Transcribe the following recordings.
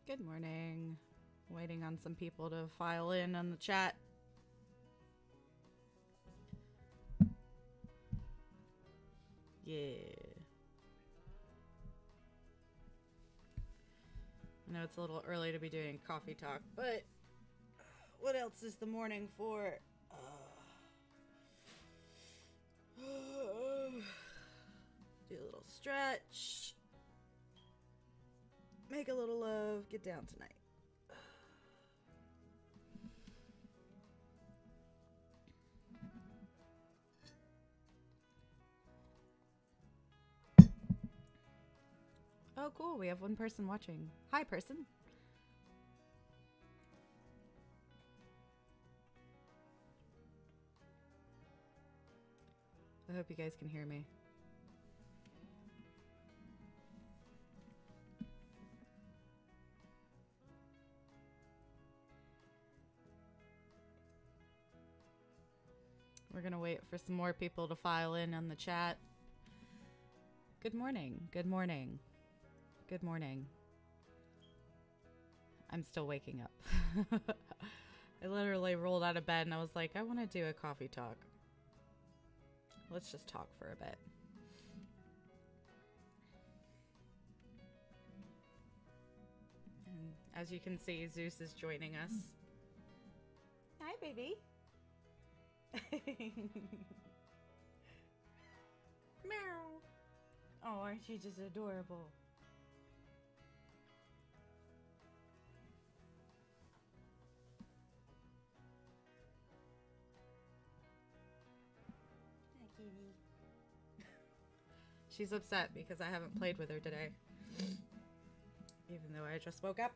Good morning. Waiting on some people to file in on the chat. Yeah. I know it's a little early to be doing coffee talk, but what else is the morning for? Do a little stretch. Make a little love. Get down tonight. Oh, cool. We have one person watching. Hi, person. I hope you guys can hear me. We're gonna wait for some more people to file in on the chat. Good morning. Good morning. Good morning. I'm still waking up. I literally rolled out of bed and I was like, I want to do a coffee talk. Let's just talk for a bit. And as you can see, Zeus is joining us. Hi, baby. Meow. Oh, aren't you just adorable? Hi, kitty. She's upset because I haven't played with her today. Even though I just woke up.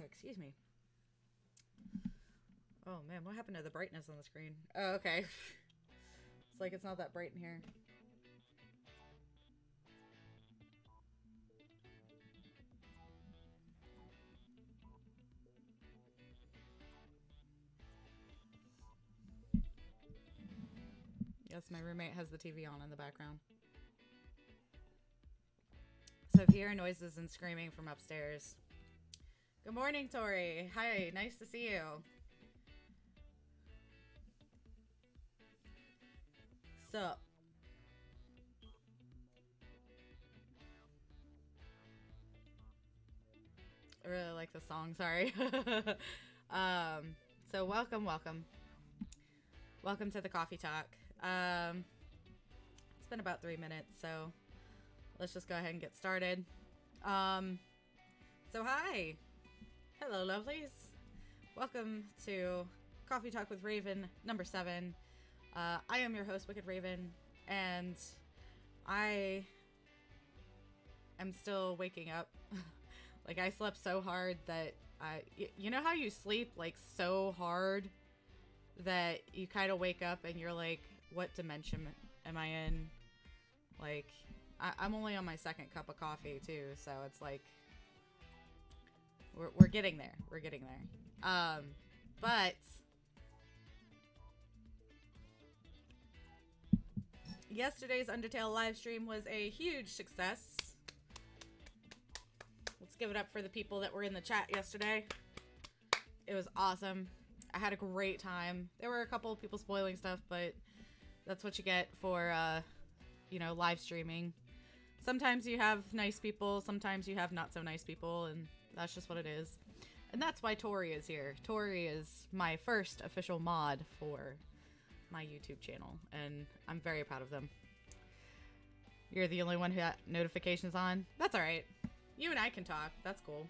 Excuse me. Oh man, what happened to the brightness on the screen? Oh, okay. It's like it's not that bright in here. Yes, my roommate has the TV on in the background. So if you hear noises and screaming from upstairs. Good morning, Tori. Hi, nice to see you. Sup? I really like the song, sorry. So welcome. Welcome to the coffee talk. It's been about 3 minutes, so let's just go ahead and get started. So hi. Hello, lovelies. Welcome to Coffee Talk with Raven number 7. I am your host, Wckd Raven, and I am still waking up. Like, I slept so hard that you know how you sleep like so hard that you kind of wake up and you're like, what dimension am I in? Like, I'm only on my second cup of coffee too, so it's like we're getting there. We're getting there. But yesterday's Undertale live stream was a huge success. Let's give it up for the people that were in the chat yesterday. It was awesome. I had a great time. There were a couple of people spoiling stuff, but that's what you get for, you know, live streaming. Sometimes you have nice people, sometimes you have not so nice people, and that's just what it is. And that's why Tori is here. Tori is my first official mod for my YouTube channel, and I'm very proud of them. You're the only one who got notifications on? That's alright. You and I can talk. That's cool.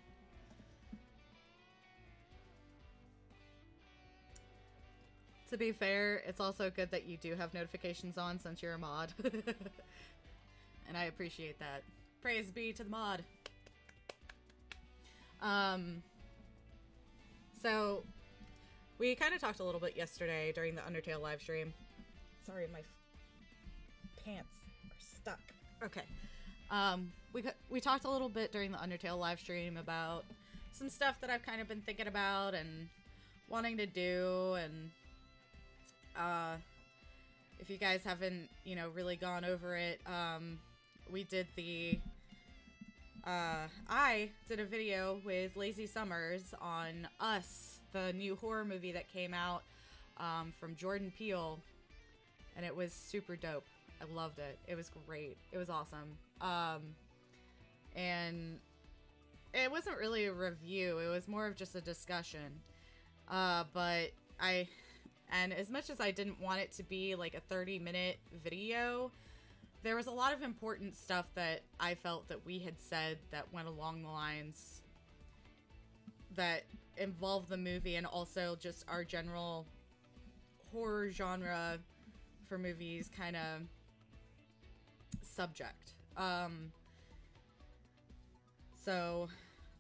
To be fair, it's also good that you do have notifications on since you're a mod. And I appreciate that. Praise be to the mod. So we kind of talked a little bit yesterday during the Undertale live stream. Sorry, my pants are stuck. Okay. We talked a little bit during the Undertale live stream about some stuff that I've kind of been thinking about and wanting to do, and if you guys haven't, you know, really gone over it, we did the, I did a video with Lazy Summers on Us, the new horror movie that came out, from Jordan Peele, and it was super dope. I loved it. It was great. It was awesome. And it wasn't really a review. It was more of just a discussion. But and as much as I didn't want it to be like a 30-minute video, there was a lot of important stuff that I felt that we had said that went along the lines that involved the movie and also just our general horror genre for movies kind of subject. So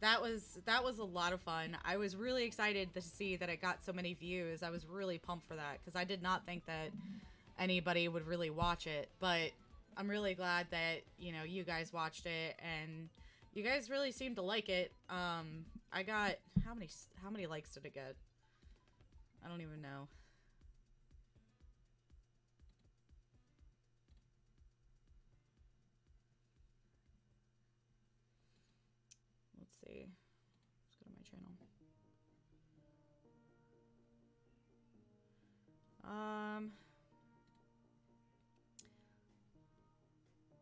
that was a lot of fun. I was really excited to see that it got so many views. I was really pumped for that because I did not think that anybody would really watch it, but I'm really glad that, you know, you guys watched it and you guys really seemed to like it. I got, how many likes did it get? I don't even know. Let's see. Let's go to my channel.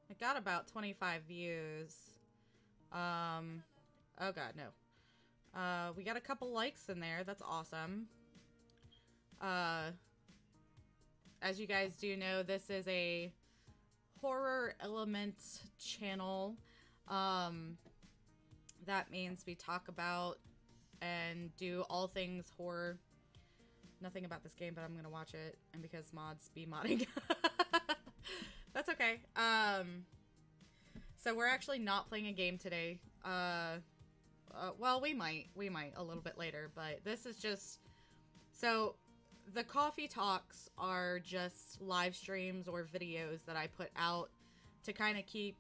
I got about 25 views. Oh god, no. We got a couple likes in there. That's awesome. As you guys do know, this is a horror element channel. That means we talk about and do all things horror. Nothing about this game, but I'm gonna watch it, and because mods be modding. That's okay. So we're actually not playing a game today. Well, we might a little bit later, but this is just, so the coffee talks are just live streams or videos that I put out to kind of keep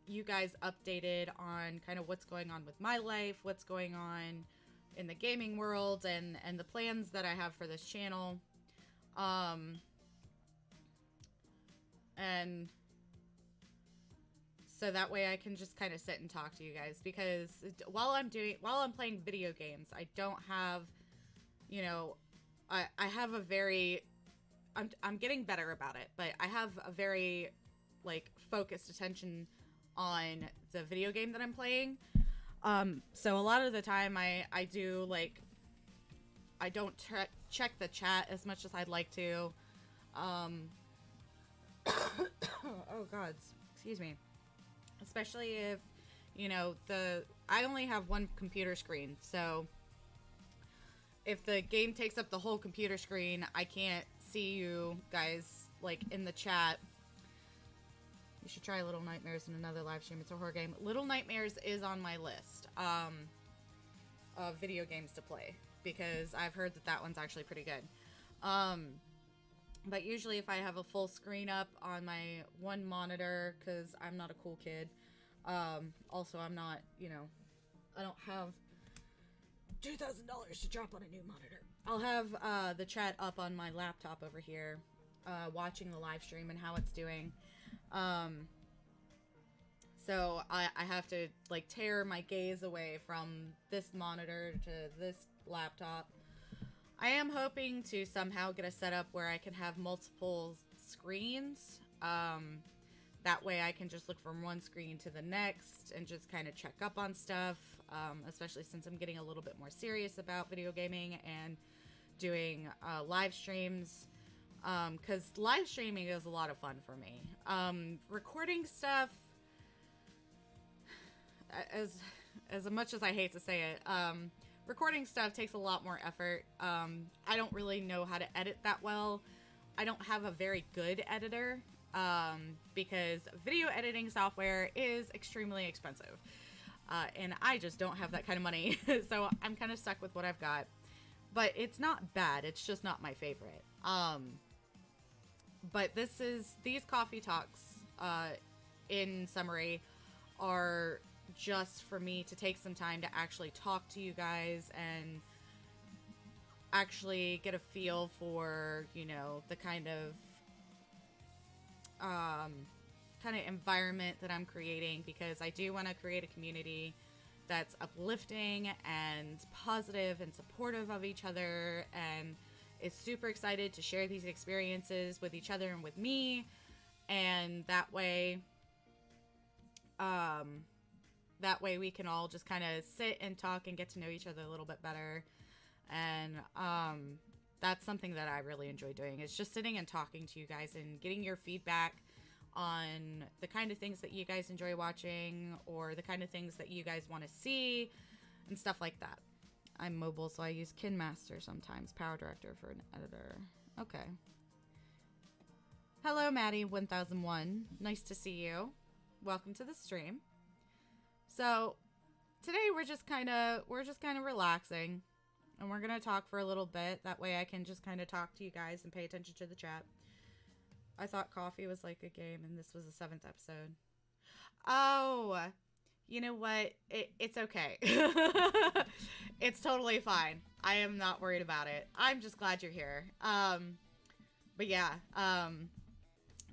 you guys updated on kind of what's going on with my life, what's going on in the gaming world, and the plans that I have for this channel. And so that way I can just kind of sit and talk to you guys, because while I'm playing video games, I don't have, you know, I have a very, I'm getting better about it, but I have a very, like, focused attention on the video game that I'm playing. So a lot of the time I do, like, I don't check the chat as much as I'd like to. Oh god, excuse me. Especially if, you know, I only have one computer screen, so if the game takes up the whole computer screen, I can't see you guys, like, in the chat. You should try Little Nightmares in another live stream. It's a horror game. Little Nightmares is on my list of video games to play, because I've heard that one's actually pretty good. But usually if I have a full screen up on my one monitor, because I'm not a cool kid. Also, I'm not, you know, I don't have $2,000 to drop on a new monitor. I'll have the chat up on my laptop over here, watching the live stream and how it's doing. So I have to, like, tear my gaze away from this monitor to this laptop. I am hoping to somehow get a setup where I can have multiple screens. That way I can just look from one screen to the next and just kind of check up on stuff, especially since I'm getting a little bit more serious about video gaming and doing live streams. Because live streaming is a lot of fun for me. Recording stuff, as much as I hate to say it, recording stuff takes a lot more effort. I don't really know how to edit that well. I don't have a very good editor, because video editing software is extremely expensive. And I just don't have that kind of money. So I'm kind of stuck with what I've got. But it's not bad. It's just not my favorite. But these coffee talks, in summary, are just for me to take some time to actually talk to you guys and actually get a feel for, you know, the kind of kind of environment that I'm creating, because I do want to create a community that's uplifting and positive and supportive of each other, and is super excited to share these experiences with each other and with me. And that way we can all just kind of sit and talk and get to know each other a little bit better. And that's something that I really enjoy doing, is just sitting and talking to you guys and getting your feedback on the kind of things that you guys enjoy watching, or the kind of things that you guys want to see and stuff like that. I'm mobile, so I use KinMaster sometimes, Power Director for an editor. Okay. Hello, Maddie1001. Nice to see you. Welcome to the stream. So today we're just kind of relaxing, and we're gonna talk for a little bit. That way I can just kind of talk to you guys and pay attention to the chat. I thought coffee was like a game, and this was the 7th episode. Oh, you know what? It's okay. It's totally fine. I am not worried about it. I'm just glad you're here. But yeah,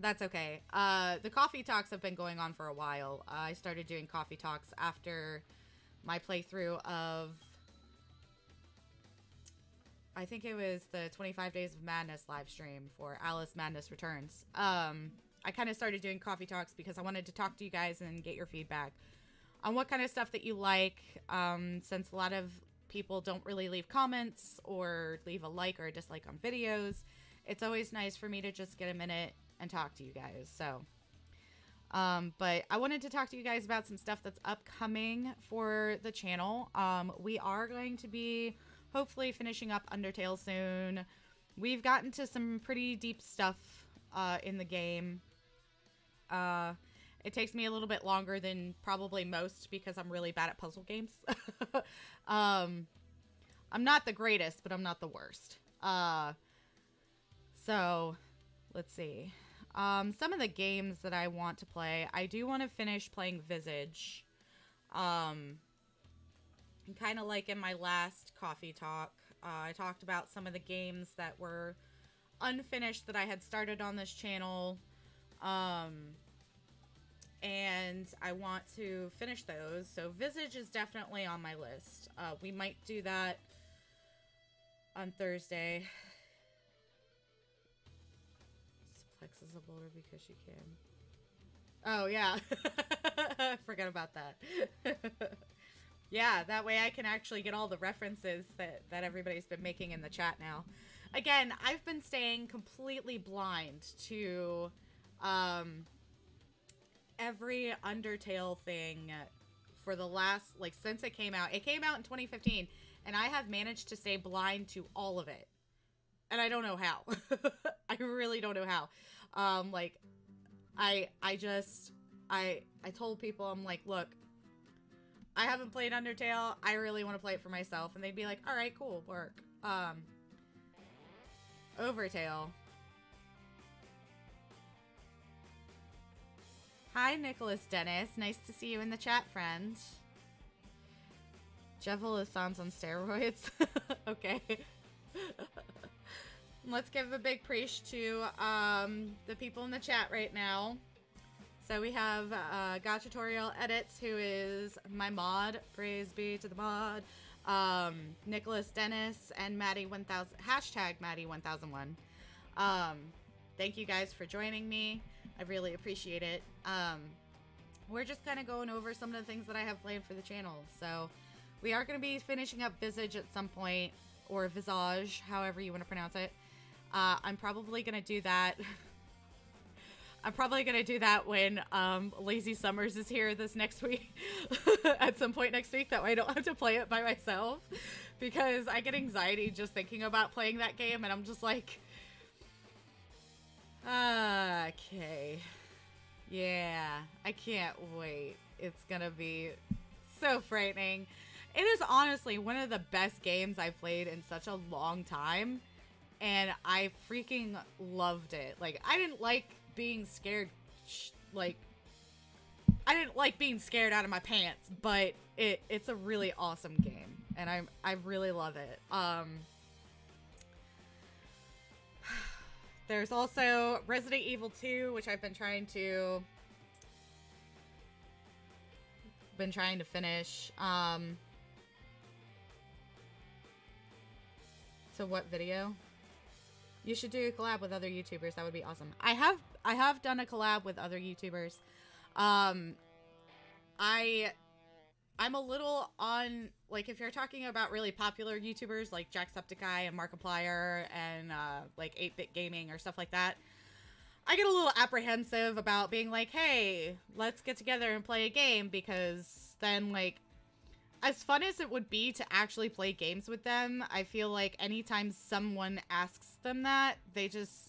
that's okay. The coffee talks have been going on for a while. I started doing coffee talks after my playthrough of, I think it was the 25 Days of Madness live stream for Alice Madness Returns. I kind of started doing coffee talks because I wanted to talk to you guys and get your feedback on what kind of stuff that you like, since a lot of people don't really leave comments or leave a like or a dislike on videos. It's always nice for me to just get a minute and talk to you guys. So, but I wanted to talk to you guys about some stuff that's upcoming for the channel. We are going to be hopefully finishing up Undertale soon. We've gotten to some pretty deep stuff in the game. It takes me a little bit longer than probably most because I'm really bad at puzzle games. I'm not the greatest, but I'm not the worst. So let's see. Some of the games that I want to play, I do want to finish playing Visage. Kind of like in my last coffee talk, I talked about some of the games that were unfinished that I had started on this channel. And I want to finish those. So Visage is definitely on my list. We might do that on Thursday. Suplex is a boulder because she can. Oh, yeah. I forgot about that. Yeah, that way I can actually get all the references that everybody's been making in the chat now. Again, I've been staying completely blind to every Undertale thing for the last, like, since it came out. It came out in 2015, and I have managed to stay blind to all of it. And I don't know how. I really don't know how. Like, I told people, I'm like, look, I haven't played Undertale. I really want to play it for myself. And they'd be like, all right, cool, work. Overtale. Hi, Nicholas Dennis. Nice to see you in the chat, friend. Jevel sounds on steroids. Okay. Let's give a big preach to the people in the chat right now. So we have Gotchatorial Edits, who is my mod. Praise be to the mod. Nicholas Dennis and Maddie1000. Hashtag Maddie1001. Thank you guys for joining me. I really appreciate it. We're just kind of going over some of the things that I have planned for the channel. So we are going to be finishing up Visage at some point, or Visage, however you want to pronounce it. I'm probably going to do that. I'm probably going to do that when Lazy Summers is here this next week. At some point next week. That way I don't have to play it by myself. Because I get anxiety just thinking about playing that game. And I'm just like... okay. Yeah. I can't wait. It's going to be so frightening. It is honestly one of the best games I've played in such a long time. And I freaking loved it. Like, I didn't like being scared, like, I didn't like being scared out of my pants, but it's a really awesome game, and I really love it. There's also Resident Evil 2, which I've been trying to finish. So what video? You should do a collab with other YouTubers. That would be awesome. I have done a collab with other YouTubers. I'm a little on, like, if you're talking about really popular YouTubers like Jacksepticeye and Markiplier and like 8-Bit Gaming or stuff like that, I get a little apprehensive about being like, hey, let's get together and play a game, because then, like, as fun as it would be to actually play games with them, I feel like anytime someone asks them that, they just,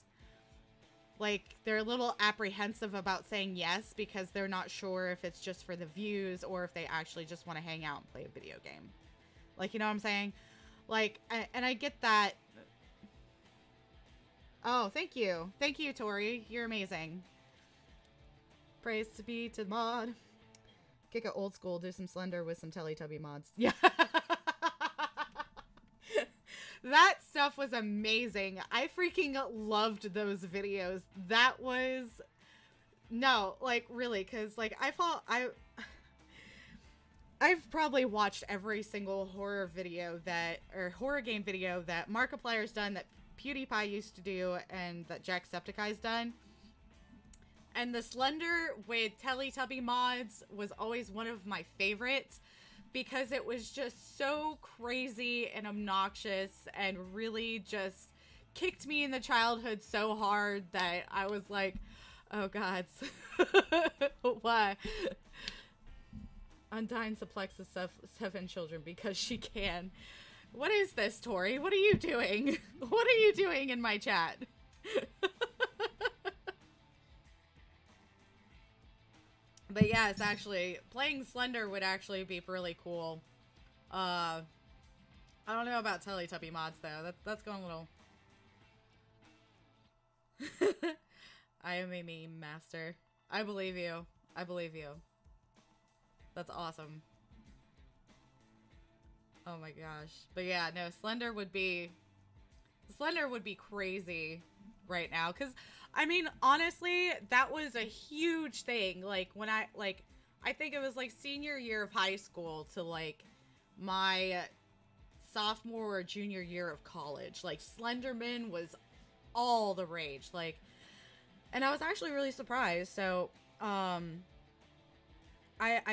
like, they're a little apprehensive about saying yes, because they're not sure if it's just for the views or if they actually just want to hang out and play a video game. Like, you know what I'm saying? Like, and I get that. Oh, thank you. Thank you, Tori. You're amazing. Praise to be to mod. Kick it old school, do some Slender with some Teletubby mods. Yeah. That stuff was amazing. I freaking loved those videos. That was... No, like, really, because, like, I've probably watched every single horror video that... or horror game video that Markiplier's done, that PewDiePie used to do, and that Jacksepticeye's done. And the Slender with Teletubby mods was always one of my favorites, because it was just so crazy and obnoxious and really just kicked me in the childhood so hard that I was like, oh God, why? Undyne suplexes 7 children because she can. What is this, Tori? What are you doing? What are you doing in my chat? But yeah, it's actually, playing Slender would actually be really cool. I don't know about Teletubby mods though. That's going a little... I am a meme master. I believe you. I believe you. That's awesome. Oh my gosh. But yeah, no, Slender would be crazy right now, because I mean, honestly, that was a huge thing. Like, when I think it was like senior year of high school to like my sophomore or junior year of college. Like, Slenderman was all the rage. Like, and I was actually really surprised. So, I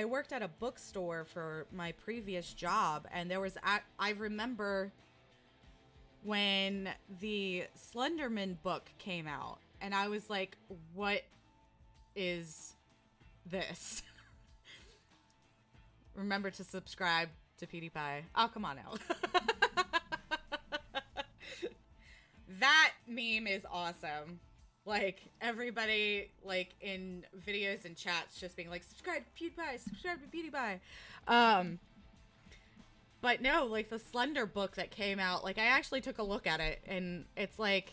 worked at a bookstore for my previous job, and there was, I remember when the Slenderman book came out, and I was like, what is this? Remember to subscribe to PewDiePie. Oh, come on now. That meme is awesome. Like, everybody, like, in videos and chats just being like, subscribe to PewDiePie, subscribe to PewDiePie. But no, like, the Slender book that came out, like, I actually took a look at it, and it's like...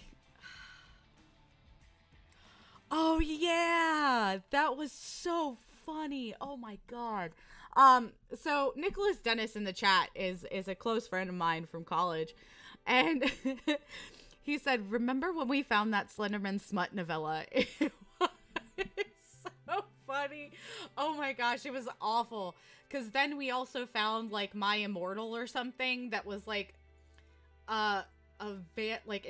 Oh, yeah! That was so funny! Oh, my God. So, Nicholas Dennis in the chat is a close friend of mine from college, and he said, remember when we found that Slenderman smut novella? It was so funny. Oh, my gosh, it was awful. Because then we also found, like, My Immortal or something that was, like, it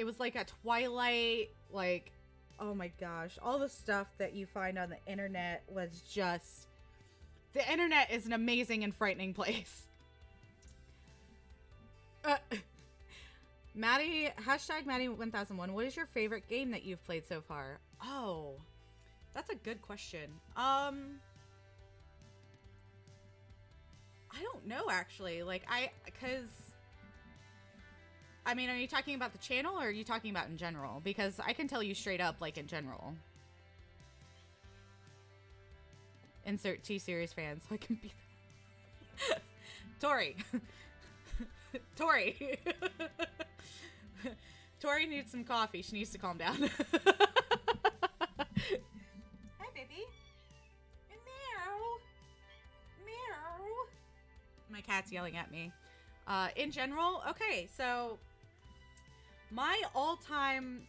was, like, a Twilight, like, oh, my gosh. All the stuff that you find on the internet was just... The internet is an amazing and frightening place. Maddie, hashtag Maddie1001, what is your favorite game that you've played so far? Oh, that's a good question. I don't know, actually. Like, I mean, are you talking about the channel, or are you talking about in general? Because I can tell you straight up, like, in general. Insert T-Series fans, so I can be... Tori. Tori. Tori needs some coffee. She needs to calm down. Hi, baby. Meow. Meow. My cat's yelling at me. In general, okay, so my all-time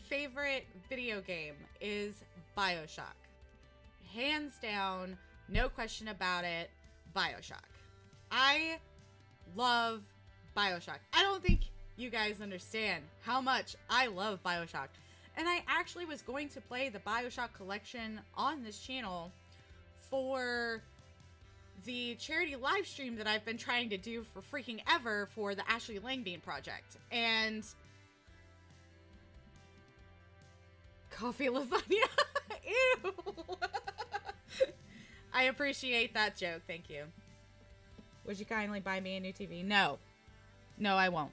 favorite video game is BioShock. Hands down, no question about it, BioShock. I love BioShock. I don't think you guys understand how much I love BioShock. And I actually was going to play the BioShock collection on this channel for the charity live stream that I've been trying to do for freaking ever for the Ashley Langbean project. And coffee lasagna. Ew. I appreciate that joke. Thank you. Would you kindly buy me a new TV? No. No, I won't.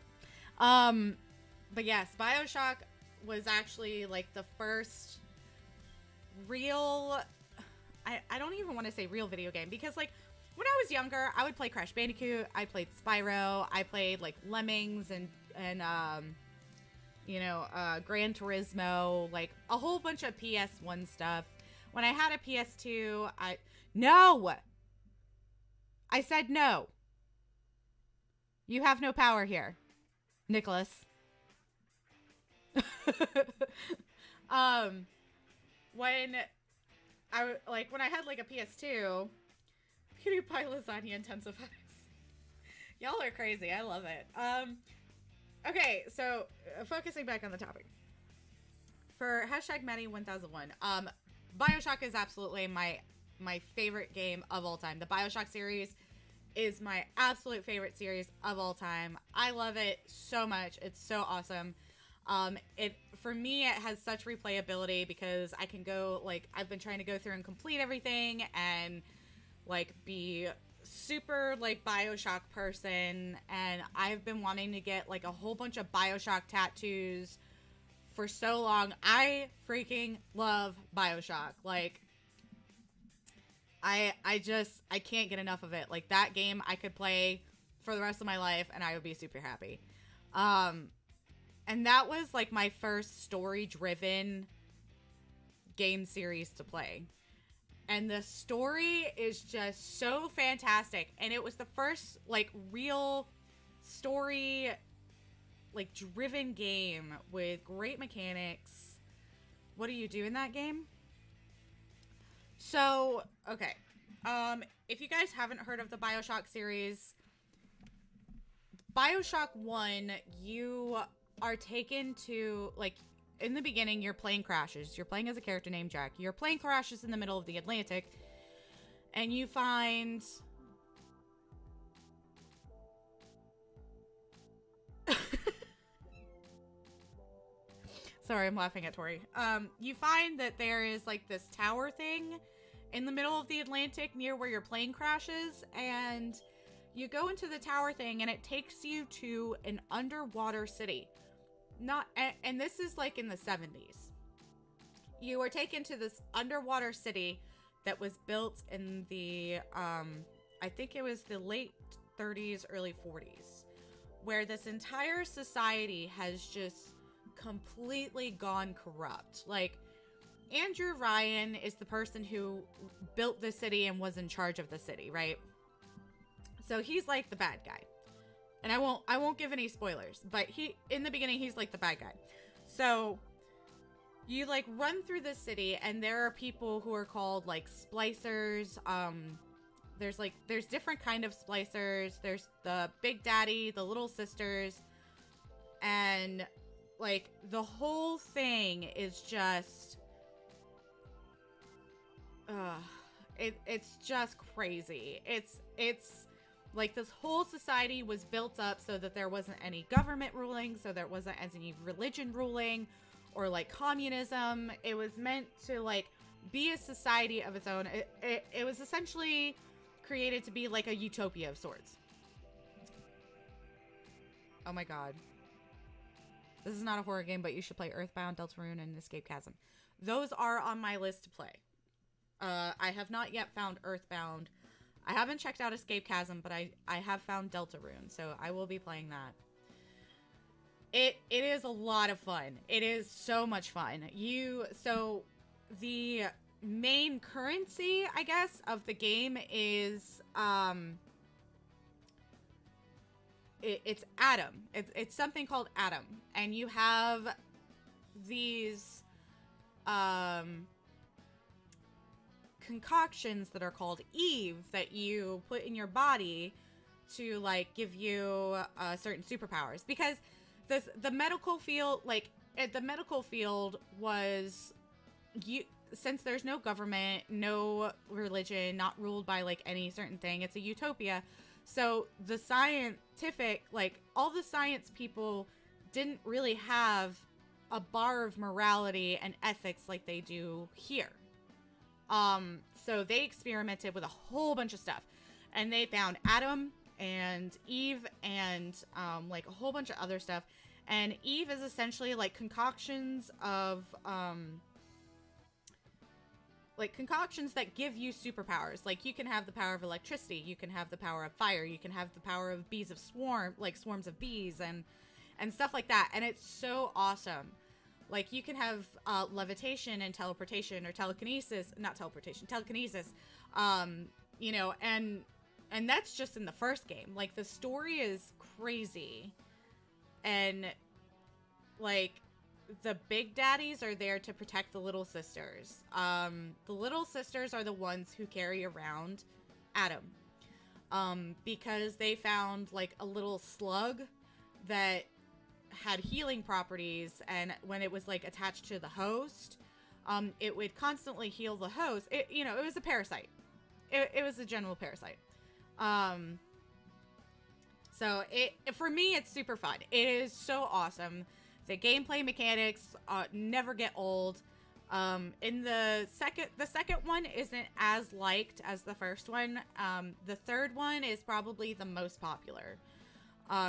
But yes, BioShock was actually like the first real, I don't even want to say real video game, because like when I was younger, I would play Crash Bandicoot, I played Spyro, I played like Lemmings and you know, Gran Turismo, like a whole bunch of PS1 stuff. When I had a PS2, no! I said no. You have no power here, Nicholas. When I had like a PS2, PewDiePie lasagna intensifies. Y'all are crazy. I love it. Okay, so focusing back on the topic. For hashtag Maddie1001, BioShock is absolutely my favorite game of all time. The BioShock series is my absolute favorite series of all time. I love it so much. It's so awesome. For me, it has such replayability because I can go, like, I've been trying to go through and complete everything and, like, be super, like, BioShock person, and I've been wanting to get, like, a whole bunch of BioShock tattoos for so long. I freaking love BioShock. Like, I can't get enough of it. Like, that game I could play for the rest of my life and I would be super happy. And that was like my first story-driven game series to play. And the story is just so fantastic. And it was the first like real story like driven game with great mechanics. What do you do in that game? So, okay. If you guys haven't heard of the BioShock series, BioShock 1, you are taken to, like, in the beginning, your plane crashes. You're playing as a character named Jack. Your plane crashes in the middle of the Atlantic, and you find... Sorry, I'm laughing at Tori. You find that there is, like, this tower thing in the middle of the Atlantic near where your plane crashes, and you go into the tower thing, and it takes you to an underwater city. And this is like in the 70s. You are taken to this underwater city that was built in the, I think it was the late 30s, early 40s, where this entire society has just completely gone corrupt. Like, Andrew Ryan is the person who built the city and was in charge of the city, right? So he's like the bad guy. And I won't give any spoilers, but in the beginning, he's like the bad guy. So you like run through the city, and there are people who are called like splicers. There's different kind of splicers. There's the Big Daddy, the Little Sisters, and like the whole thing is just, it's just crazy. It's like this whole society was built up so that there wasn't any government ruling, so there wasn't any religion ruling or like communism. It was meant to like be a society of its own. It was essentially created to be like a utopia of sorts. Oh my god. This is not a horror game, but you should play Earthbound, Deltarune, and Escape Chasm. Those are on my list to play. I have not yet found Earthbound. I haven't checked out Escape Chasm, but I have found Deltarune, so I will be playing that. It is a lot of fun. It is so much fun. So the main currency, I guess, of the game is it's Atom. It's something called Atom, and you have these concoctions that are called Eve that you put in your body to like give you certain superpowers, because the medical field, like the medical field was, you, since there's no government, no religion, not ruled by like any certain thing, it's a utopia. So the scientific, like all the science people didn't really have a bar of morality and ethics like they do here. So they experimented with a whole bunch of stuff, and they found Adam and Eve and like a whole bunch of other stuff. And Eve is essentially like concoctions of like concoctions that give you superpowers. Like you can have the power of electricity, you can have the power of fire, you can have the power of bees of swarm, like swarms of bees and stuff like that. And it's so awesome. Like you can have levitation and teleportation, or telekinesis, not teleportation, telekinesis. You know, and that's just in the first game. Like the story is crazy. And like the big daddies are there to protect the little sisters. The little sisters are the ones who carry around Adam. Because they found like a little slug that had healing properties, and when it was like attached to the host, it would constantly heal the host. It, you know, it was a parasite. It was a general parasite. So for me, it's super fun. It is so awesome. The gameplay mechanics never get old. In the second one isn't as liked as the first one. The third one is probably the most popular.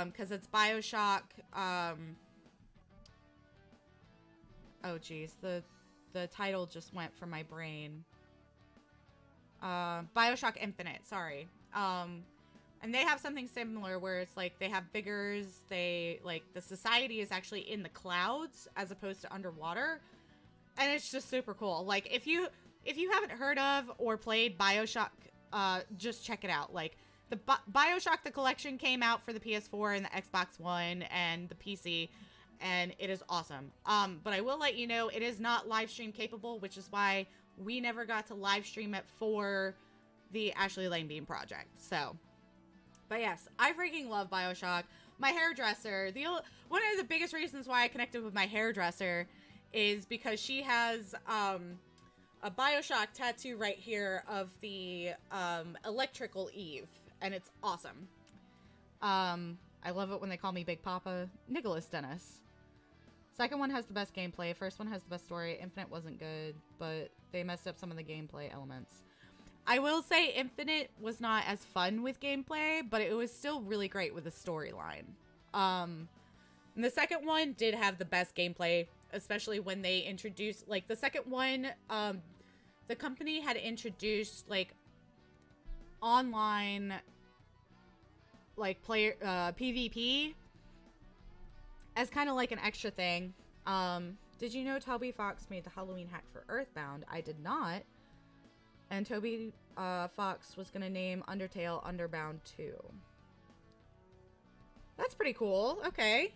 Because it's BioShock. Oh geez, the title just went from my brain. BioShock Infinite, sorry. And they have something similar where it's like they have Biggers, they like the society is actually in the clouds as opposed to underwater. And it's just super cool. Like if you haven't heard of or played BioShock, just check it out. Like the BioShock the collection came out for the PS4 and the Xbox One and the PC, and it is awesome. But I will let you know it is not live stream capable, which is why we never got to live stream it for the Ashley Langbeam project. So, but yes, I freaking love BioShock. My hairdresser, one of the biggest reasons why I connected with my hairdresser is because she has a BioShock tattoo right here of the electrical Eve, and it's awesome. I love it when they call me Big Papa. Nicholas Dennis. Second one has the best gameplay. First one has the best story. Infinite wasn't good, but they messed up some of the gameplay elements. I will say Infinite was not as fun with gameplay, but it was still really great with the storyline. And the second one did have the best gameplay, especially when they introduced, like, the second one, the company had introduced, like, online, like, player, PvP as kind of like an extra thing. Did you know Toby Fox made the Halloween hack for Earthbound? I did not. And Toby Fox was going to name Undertale Underbound 2. That's pretty cool. Okay.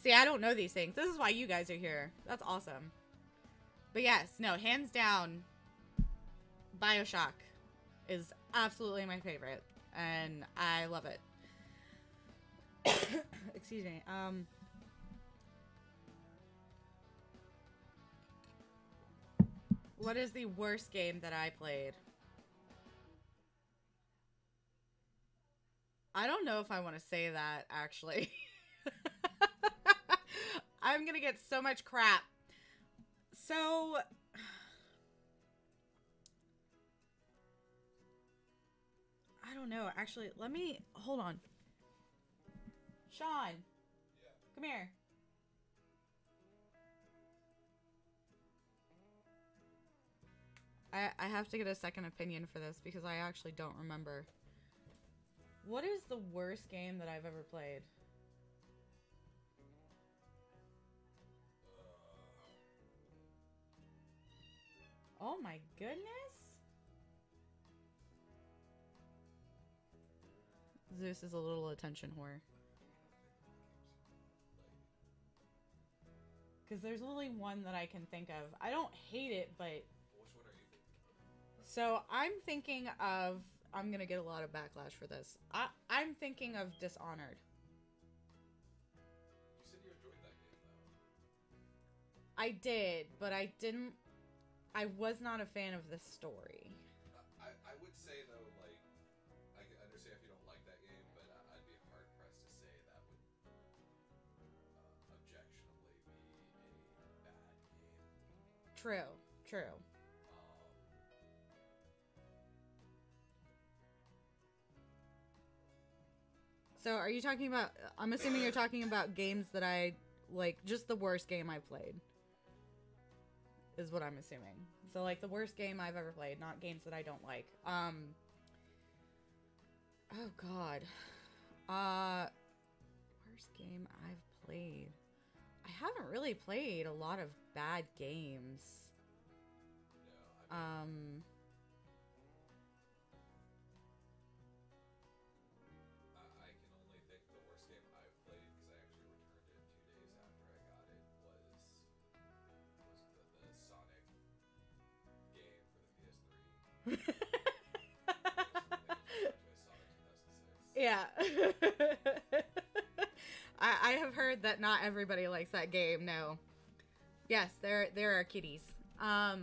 See, I don't know these things. This is why you guys are here. That's awesome. But yes, no, hands down, BioShock is absolutely my favorite. And I love it. Excuse me. What is the worst game that I played? I don't know if I want to say that, actually. I'm gonna get so much crap. So... I don't know. Actually, let me... Hold on. Sean. Yeah. Come here. I have to get a second opinion for this because I actually don't remember. What is the worst game that I've ever played? Oh my goodness. Zeus is a little attention whore. Because there's only one that I can think of. I don't hate it, but... Which one are you thinking? So I'm thinking of... I'm going to get a lot of backlash for this. I'm thinking of Dishonored. You said you enjoyed that game, though. I did, but I didn't... I was not a fan of the story. I would say, though, like... I can understand if you don't like that game, but I'd be hard-pressed to say that would objectionably be a bad game. True, true. So are you talking about... I'm assuming you're talking about games that I... Like, just the worst game I've played. Is what I'm assuming. So, like, the worst game I've ever played. Not games that I don't like. Oh, God. Worst game I've played. I haven't really played a lot of bad games. No, I mean... I can only think the worst game I've played, because I actually returned it 2 days after I got it, was the Sonic game for the PS3. Yeah. I have heard that not everybody likes that game. No. Yes, there are kitties. I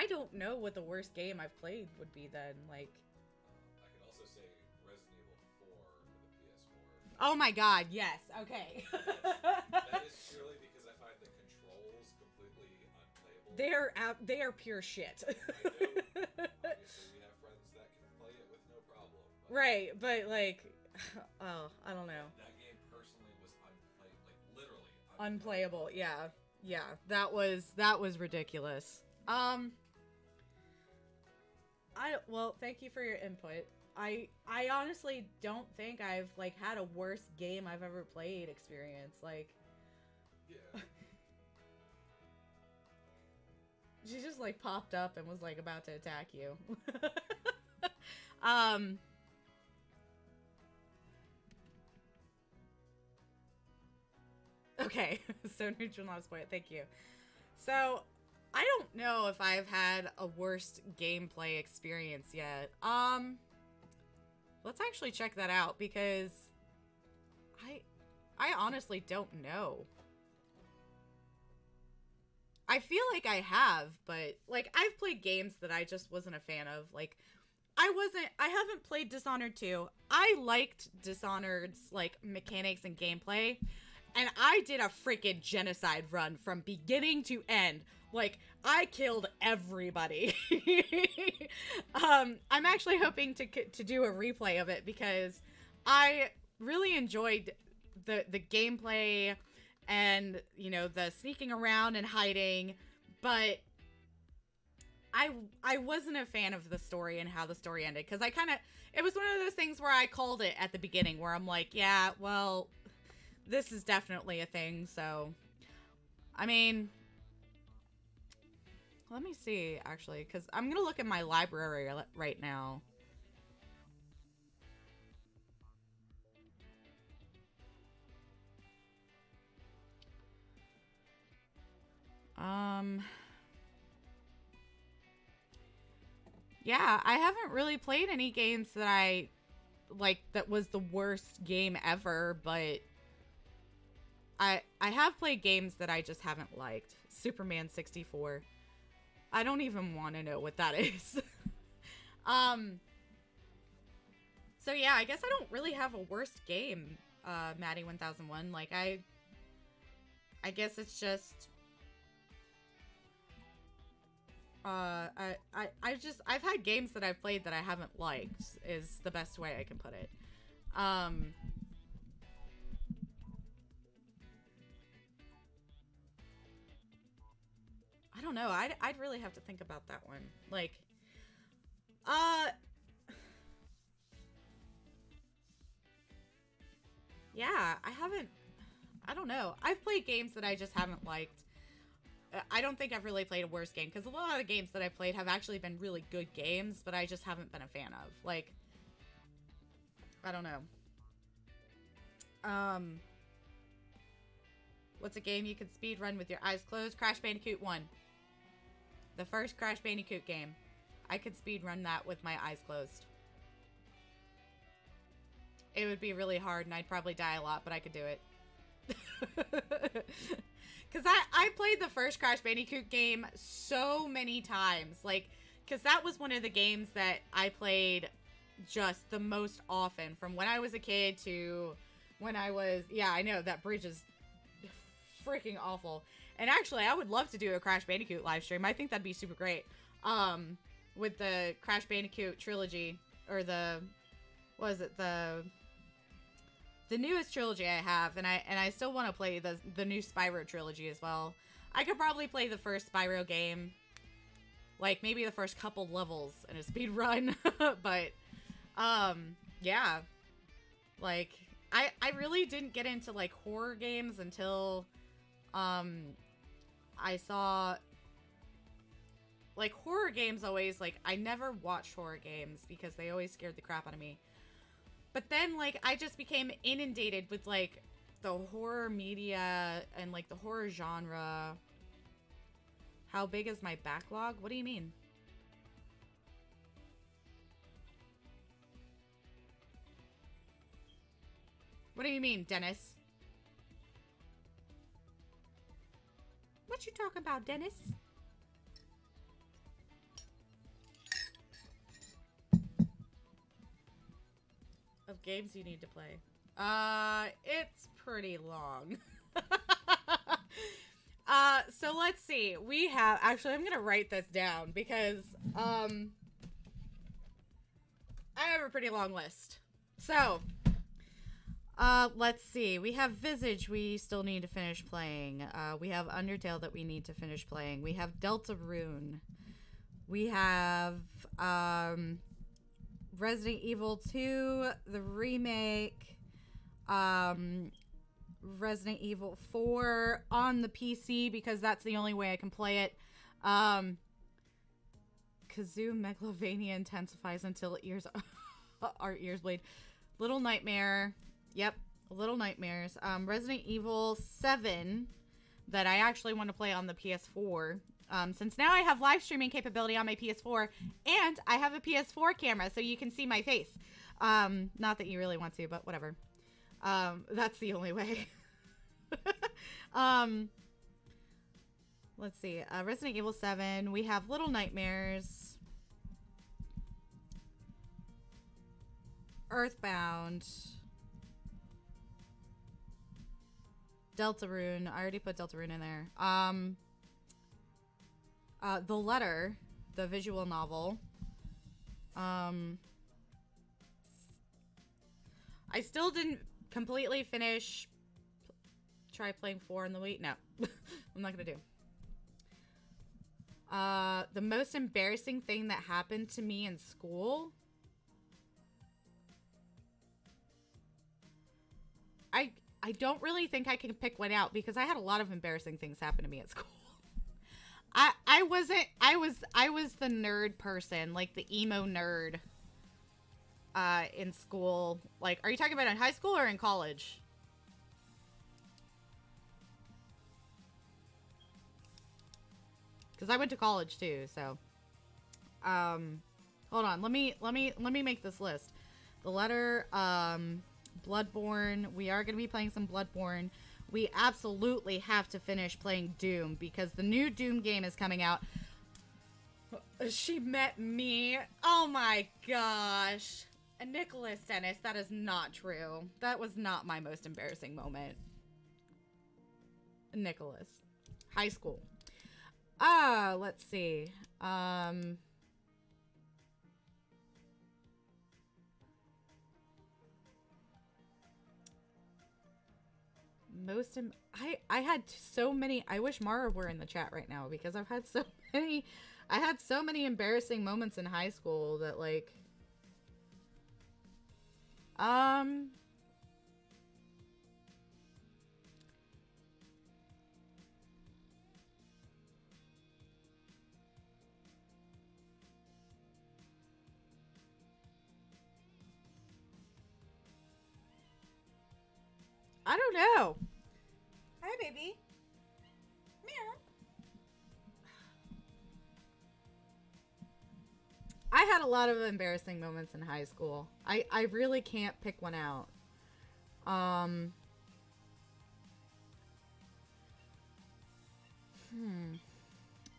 don't know what the worst game I've played would be then. Like, I could also say Resident Evil 4 for the PS4. oh my God, yes. Okay. That is purely because I find the controls completely unplayable. They are pure shit. I know. Obviously, we have friends that can play it with no problem. Right, but like, oh, I don't know. That game personally was unplayable, like literally Unplayable. Yeah, that was ridiculous. Well, thank you for your input. I honestly don't think I've like had a worst game I've ever played experience. Like, Yeah. she just like popped up and was like about to attack you. Okay, so neutral not a spoiler. Thank you. So, I don't know if I've had a worst gameplay experience yet. Let's actually check that out because I honestly don't know. I feel like I have, but like I've played games that I just wasn't a fan of. Like I haven't played Dishonored 2. I liked Dishonored's like mechanics and gameplay. And I did a freaking genocide run from beginning to end. Like, I killed everybody. I'm actually hoping to do a replay of it because I really enjoyed the gameplay and, you know, the sneaking around and hiding. But I wasn't a fan of the story and how the story ended. Because it was one of those things where I called it at the beginning where I'm like, yeah, well... This is definitely a thing, so... I mean... Let me see, actually, because I'm gonna look at my library right now. Yeah, I haven't really played any games that I... Like, that was the worst game ever, but... I have played games that I just haven't liked. Superman 64. I don't even want to know what that is. So yeah, I guess I don't really have a worst game, Maddie 1001. Like I guess it's just I've had games that I've played that I haven't liked is the best way I can put it. I don't know. I'd really have to think about that one. Like, yeah, I don't know. I've played games that I just haven't liked. I don't think I've really played a worse game because a lot of the games that I played have actually been really good games, but I just haven't been a fan of. Like, I don't know. What's a game you could speedrun with your eyes closed? Crash Bandicoot 1. The first Crash Bandicoot game. I could speedrun that with my eyes closed. It would be really hard and I'd probably die a lot, but I could do it. Because I played the first Crash Bandicoot game so many times. Like, because that was one of the games that I played just the most often. From when I was a kid to when I was... Yeah, I know, that bridge is freaking awful. And actually, I would love to do a Crash Bandicoot live stream. I think that'd be super great. With the Crash Bandicoot trilogy. Or the... What is it? The newest trilogy I have, and I still want to play the new Spyro trilogy as well. I could probably play the first Spyro game, like maybe the first couple levels in a speed run, but yeah, like I really didn't get into like horror games until I saw like horror games always like I never watched horror games because they always scared the crap out of me. But then, like, I just became inundated with, like, the horror media and, like, the horror genre. How big is my backlog? What do you mean? What do you mean, Dennis? What you talking about, Dennis? Of games you need to play. It's pretty long. So let's see. We have, actually, I'm gonna write this down because, I have a pretty long list. So, let's see. We have Visage we still need to finish playing. We have Undertale that we need to finish playing. We have Deltarune. We have, Resident Evil 2, the remake, Resident Evil 4 on the PC because that's the only way I can play it. Kazoo Megalovania intensifies until our ears bleed. Little Nightmare. Yep, Little Nightmares. Resident Evil 7 that I actually want to play on the PS4. Since now I have live streaming capability on my PS4 and I have a PS4 camera so you can see my face. Not that you really want to, but whatever. That's the only way. Let's see. Resident Evil 7. We have Little Nightmares. Earthbound. Deltarune. I already put Deltarune in there. The Letter, the visual novel. I still didn't completely finish. Try playing 4 on the Wii. No, I'm not gonna do. The most embarrassing thing that happened to me in school. I don't really think I can pick one out because I had a lot of embarrassing things happen to me at school. I was the nerd person, like the emo nerd in school. Like, are you talking about in high school or in college? Because I went to college too, so hold on, let me make this list. The Letter, Bloodborne. We are going to be playing some Bloodborne. We absolutely have to finish playing Doom because the new Doom game is coming out. She met me. Oh my gosh. Nicholas Dennis, that is not true. That was not my most embarrassing moment. Nicholas. High school. Let's see. I had so many. I wish Mara were in the chat right now because I've had so many. I had so many embarrassing moments in high school that like. I don't know. I baby. Meow. I had a lot of embarrassing moments in high school. I really can't pick one out. I'll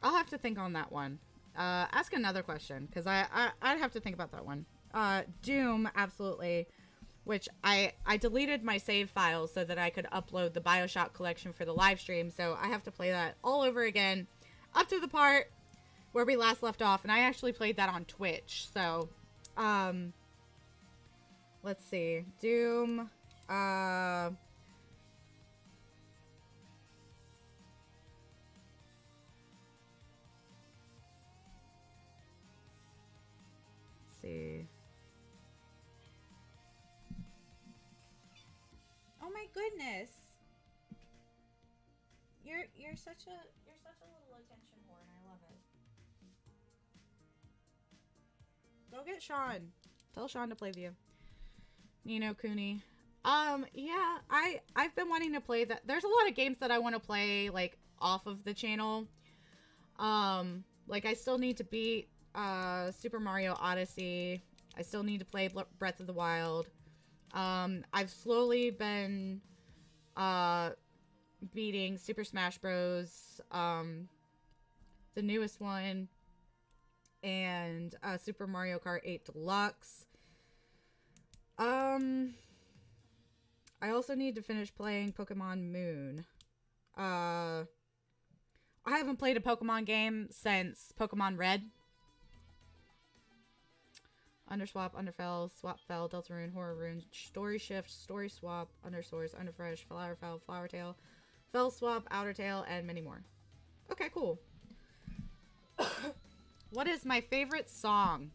have to think on that one. Ask another question, because I'd have to think about that one. Doom, absolutely. Which I deleted my save files so that I could upload the BioShock collection for the live stream. So I have to play that all over again, up to the part where we last left off. And I actually played that on Twitch. So, let's see. Doom. Let's see. Oh my goodness. You're such a little attention whore, and I love it. Go get Shawn. Tell Shawn to play with you. Nino Cooney. Yeah, I've been wanting to play that. There's a lot of games that I want to play, like, off of the channel. Like, I still need to beat, Super Mario Odyssey. I still need to play Breath of the Wild. I've slowly been, beating Super Smash Bros, the newest one, and, Super Mario Kart 8 Deluxe. I also need to finish playing Pokemon Moon. I haven't played a Pokemon game since Pokemon Red. Underswap, Underfell, Swapfell, Deltarune, Horror Rune, Story Shift, Story Swap, Undersource, Underfresh, Flowerfell, Flowertail, Fell Swap, Outer Tail, and many more. Okay, cool. What is my favorite song?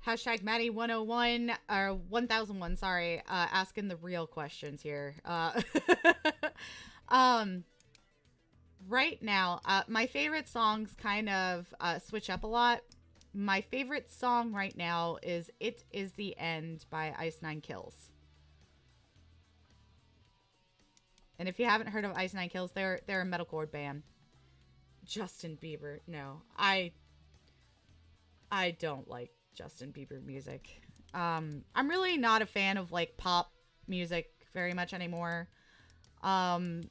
Hashtag Maddie101, or 1001, sorry, asking the real questions here. Right now, my favorite songs kind of switch up a lot. My favorite song right now is It Is the End by Ice Nine Kills. And if you haven't heard of Ice Nine Kills, they're a metalcore band. Justin Bieber, no. I don't like Justin Bieber music. I'm really not a fan of, like, pop music very much anymore. The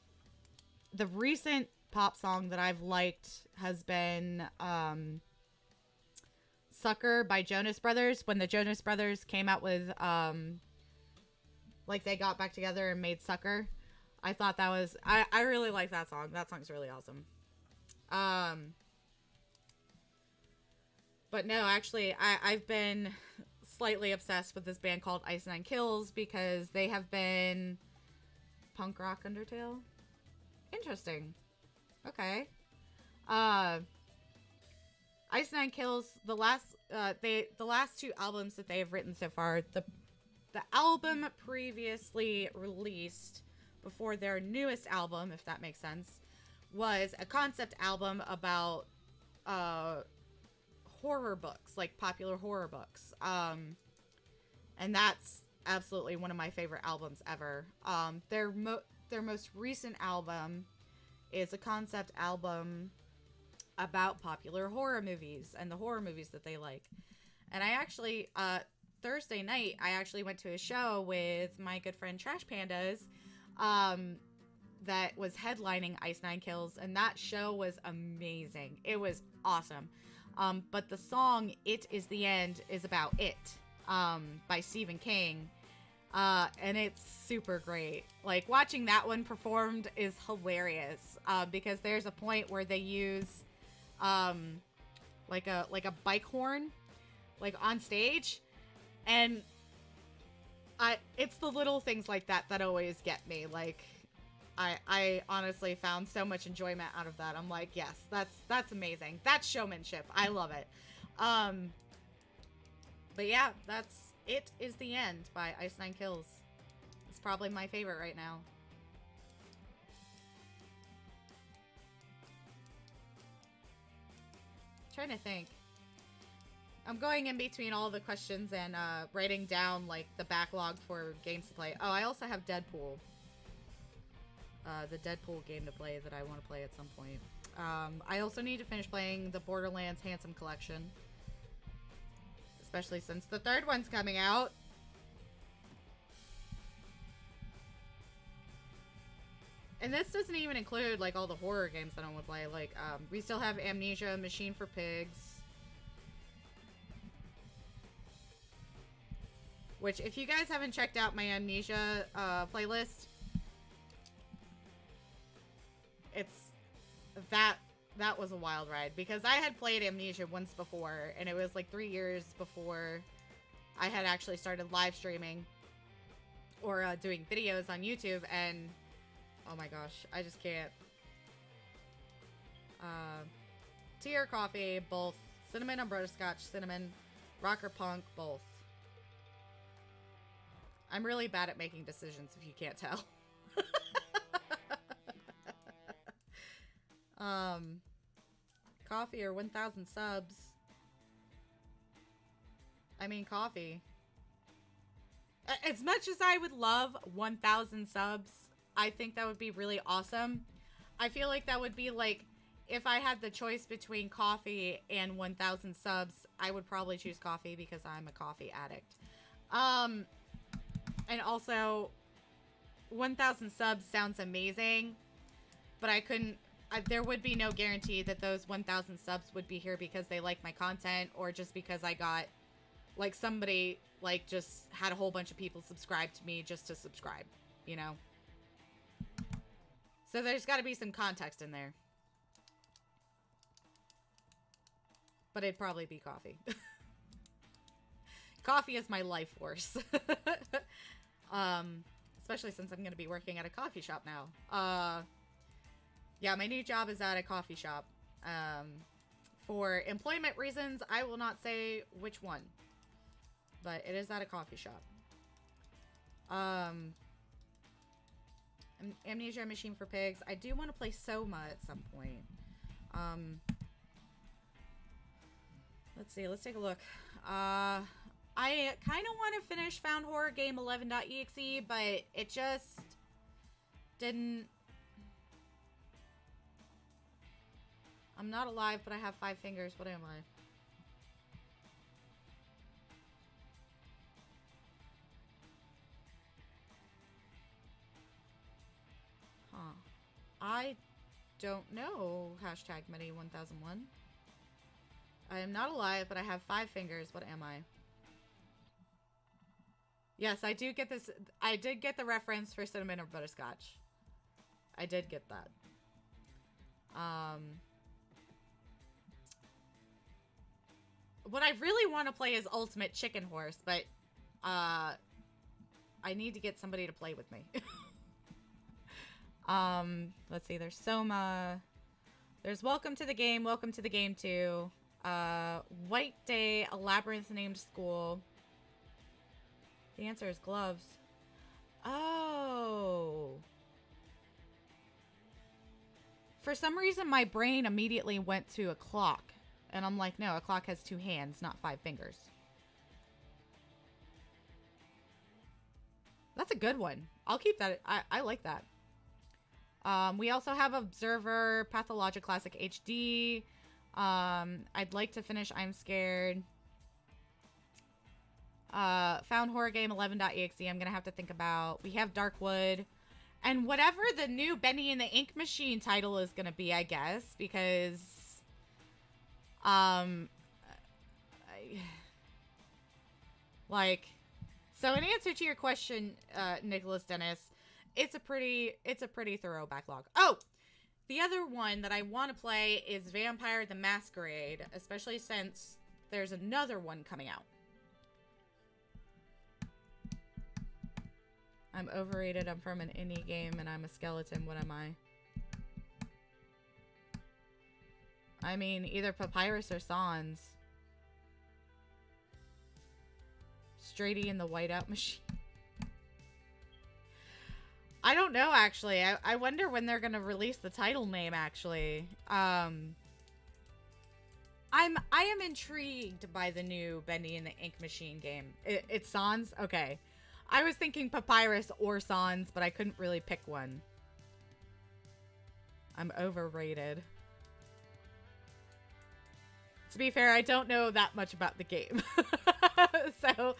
recent pop song that I've liked has been Sucker by Jonas Brothers. When the Jonas Brothers came out with like, they got back together and made Sucker. I thought that was I really like that song. That song's really awesome. But no, actually, I've been slightly obsessed with this band called Ice Nine Kills because they have been punk rock Undertale. Interesting. Okay. Ice Nine Kills, the last two albums that they have written so far, the album previously released before their newest album, if that makes sense, was a concept album about horror books, like popular horror books. And that's absolutely one of my favorite albums ever. Their most recent album is a concept album about popular horror movies and the horror movies that they like. And I actually, Thursday night, I actually went to a show with my good friend Trash Pandas, that was headlining Ice Nine Kills, and that show was amazing. It was awesome. But the song It Is the End is about it, by Stephen King. And it's super great. Like, watching that one performed is hilarious, because there's a point where they use, like a bike horn, like, on stage, and it's the little things like that that always get me. Like, I honestly found so much enjoyment out of that. I'm like, yes, that's amazing. That's showmanship. I love it. But yeah, that's It Is the End by Ice Nine Kills. It's probably my favorite right now. Trying to think. I'm going in between all the questions and writing down, like, the backlog for games to play. Oh, I also have Deadpool. the Deadpool game to play that I want to play at some point. I also need to finish playing the Borderlands Handsome Collection. Especially since the third one's coming out. And this doesn't even include, like, all the horror games that I want to play. Like, we still have Amnesia, Machine for Pigs. Which, if you guys haven't checked out my Amnesia playlist, it's... That was a wild ride. Because I had played Amnesia once before, and it was, like, 3 years before I had actually started live streaming or doing videos on YouTube, and... oh my gosh, I just can't. Tea or coffee, both. Cinnamon or butterscotch, cinnamon. Rock or punk, both. I'm really bad at making decisions, if you can't tell. Coffee or 1,000 subs. I mean, coffee. As much as I would love 1,000 subs, I think that would be really awesome. I feel like that would be like, if I had the choice between coffee and 1,000 subs, I would probably choose coffee because I'm a coffee addict. And also, 1,000 subs sounds amazing, but I couldn't, there would be no guarantee that those 1,000 subs would be here because they like my content, or just because I got, like, somebody, like, just had a whole bunch of people subscribe to me just to subscribe, you know? So there's got to be some context in there. But it'd probably be coffee. Coffee is my life force. Especially since I'm going to be working at a coffee shop now. Yeah, my new job is at a coffee shop. For employment reasons, I will not say which one. But it is at a coffee shop. Amnesia, Machine for Pigs. I do want to play Soma at some point. Let's see. Let's take a look. I kind of want to finish Found Horror Game 11.exe, but it just didn't. I'm not alive, but I have 5 fingers. What am I? Huh. I don't know. Hashtag Medi1001. I am not alive, but I have 5 fingers. What am I? Yes, I do get this. I did get the reference for cinnamon or butterscotch. I did get that. What I really want to play is Ultimate Chicken Horse, but I need to get somebody to play with me. Let's see. There's Soma. There's Welcome to the Game. Welcome to the Game 2. White Day, a labyrinth-named school. The answer is gloves. Oh. For some reason, my brain immediately went to a clock. And I'm like, no, a clock has 2 hands, not 5 fingers. That's a good one. I'll keep that. I like that. We also have Observer, Pathologic Classic HD. I'd like to finish I'm Scared. Found Horror Game 11.exe. I'm gonna have to think about. We have Darkwood. And whatever the new Bendy and the Ink Machine title is gonna be, I guess. Because... so in answer to your question, Nicholas Dennis, it's a pretty thorough backlog. Oh, the other one that I want to play is Vampire the Masquerade, especially since there's another one coming out. I'm overrated. I'm from an indie game and I'm a skeleton. What am I? I mean, either Papyrus or Sans. Straighty in the Whiteout machine. I don't know, actually. I wonder when they're gonna release the title name, actually. I am intrigued by the new Bendy and the Ink Machine game. It's Sans? Okay. I was thinking Papyrus or Sans, but I couldn't really pick one. I'm overrated. To be fair, I don't know that much about the game. So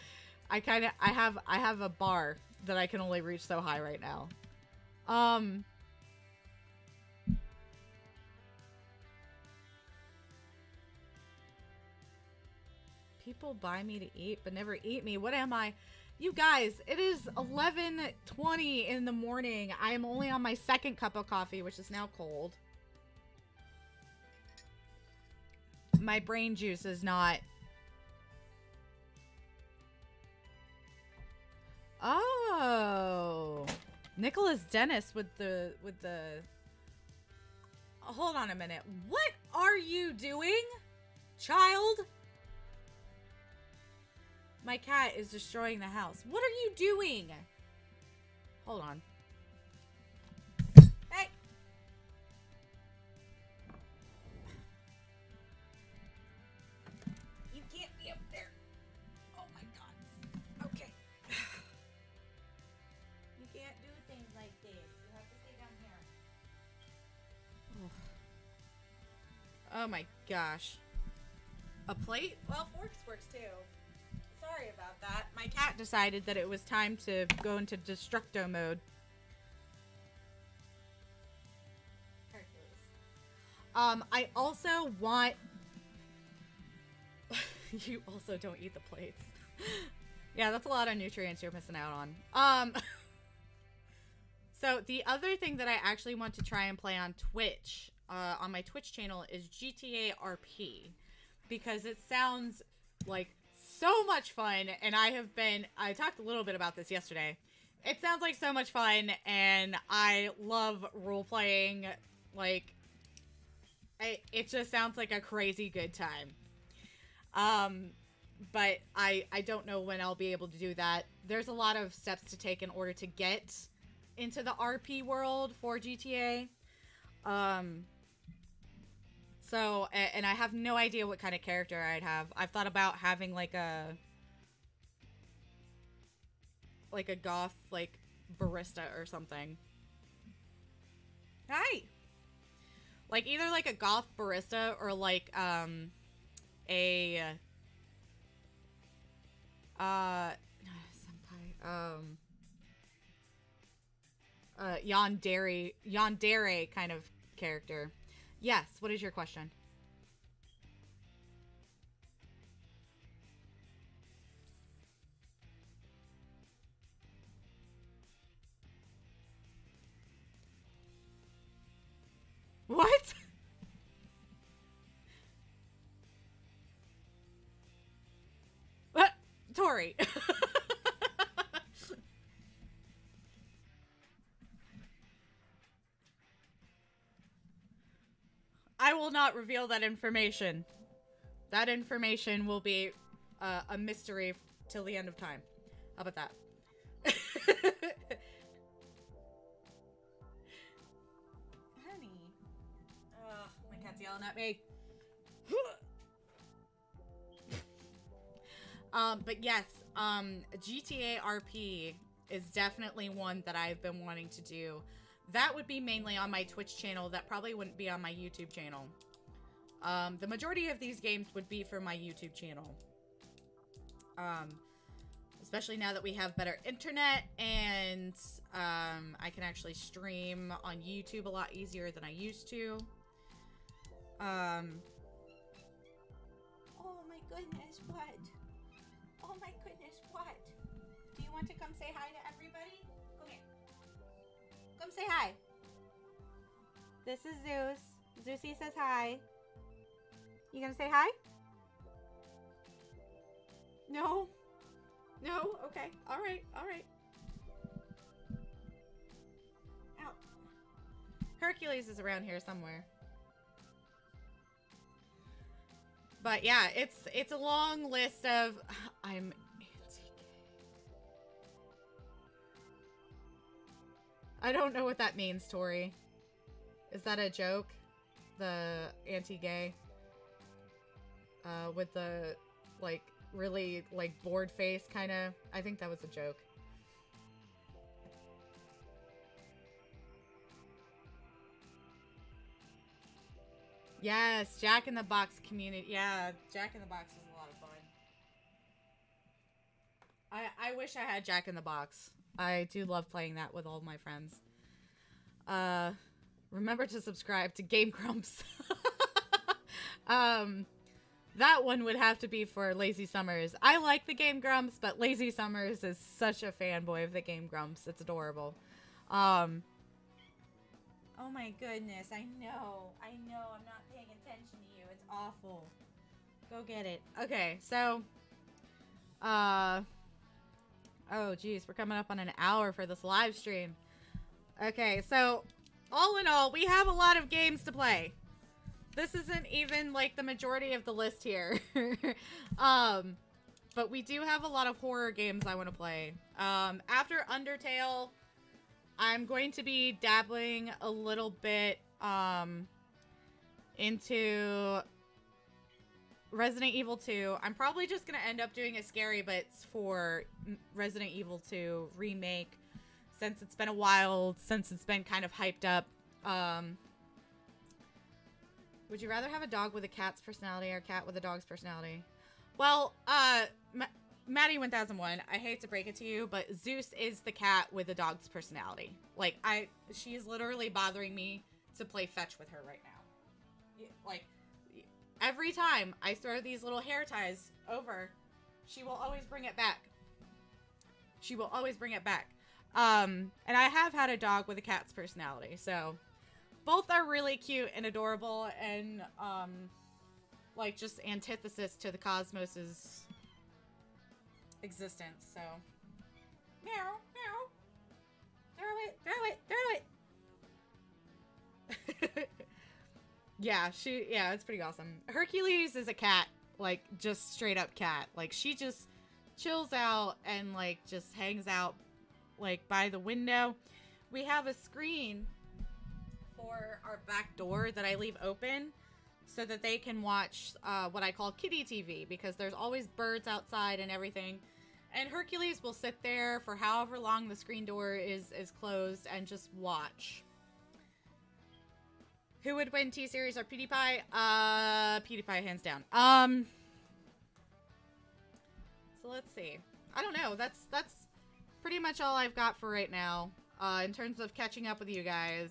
I have a bar that I can only reach so high right now. People buy me to eat but never eat me. What am I? You guys, it is 11:20 in the morning. I am only on my second cup of coffee, which is now cold. My brain juice is not. Oh, Nicholas Dennis with the. Hold on a minute. What are you doing, child? My cat is destroying the house. What are you doing? Hold on. Hey. You can't be up there. Oh my god. Okay. You can't do things like this. You have to stay down here. Oh my gosh. A plate? Well, forks works too. Sorry about that. My cat decided that it was time to go into destructo mode. I also want... You also don't eat the plates. Yeah, that's a lot of nutrients you're missing out on. So the other thing that I actually want to try and play on Twitch, on my Twitch channel, is GTA RP. Because it sounds like so much fun, and I talked a little bit about this yesterday. It sounds like so much fun, and I love role-playing. Like, it just sounds like a crazy good time. But I don't know when I'll be able to do that. There's a lot of steps to take in order to get into the RP world for GTA. So, and I have no idea what kind of character I'd have. I've thought about having like a goth, like, barista or something. Hi! Like, either like a goth barista or like, a, yandere kind of character. Yes, what is your question? What? What? Tori. I will not reveal that information. That information will be a mystery till the end of time. How about that? Honey. My cat's yelling at me. But yes, GTA RP is definitely one that I've been wanting to do. That would be mainly on my Twitch channel. That probably wouldn't be on my YouTube channel. The majority of these games would be for my YouTube channel. Especially now that we have better internet and I can actually stream on YouTube a lot easier than I used to. Oh my goodness, what? Oh my goodness, what? Do you want to come say hi to everybody? Come here. Come say hi. This is Zeus. Zeusy says hi. You gonna say hi? No? No? Okay. Alright, alright. Ow. Hercules is around here somewhere. But yeah, it's a long list of... I'm anti-gay. I don't know what that means, Tori. Is that a joke? The anti-gay? With the, like, really, like, bored face, kind of. I think that was a joke. Yes, Jack in the Box community. Yeah, Jack in the Box is a lot of fun. I wish I had Jack in the Box. I do love playing that with all my friends. Remember to subscribe to Game Grumps. That one would have to be for Lazy Summers. I like the Game Grumps, but Lazy Summers is such a fanboy of the Game Grumps. It's adorable. Oh my goodness, I know, I'm not paying attention to you. It's awful. Go get it. Okay, so, oh geez, we're coming up on an hour for this live stream. Okay, so, all in all, we have a lot of games to play. This isn't even, like, the majority of the list here. But we do have a lot of horror games I want to play. After Undertale, I'm going to be dabbling a little bit into Resident Evil 2. I'm probably just going to end up doing a Scary Bits for Resident Evil 2 remake, since it's been a while, since it's been kind of hyped up. Would you rather have a dog with a cat's personality or a cat with a dog's personality? Well, Maddie 1001, I hate to break it to you, but Zeus is the cat with a dog's personality. Like, she's literally bothering me to play fetch with her right now. Like, every time I throw these little hair ties over, she will always bring it back. She will always bring it back. And I have had a dog with a cat's personality, so both are really cute and adorable and, like, just antithesis to the cosmos's existence, so. Meow, meow. Throw it. Yeah, it's pretty awesome. Hercules is a cat, like, just straight up cat. Like, she just chills out and, like, just hangs out, like, by the window. We have a screen for our back door that I leave open so that they can watch what I call kitty TV, because there's always birds outside and everything. And Hercules will sit there for however long the screen door is closed and just watch. Who would win, T-Series or PewDiePie? PewDiePie, hands down. So let's see. I don't know. That's pretty much all I've got for right now. In terms of catching up with you guys.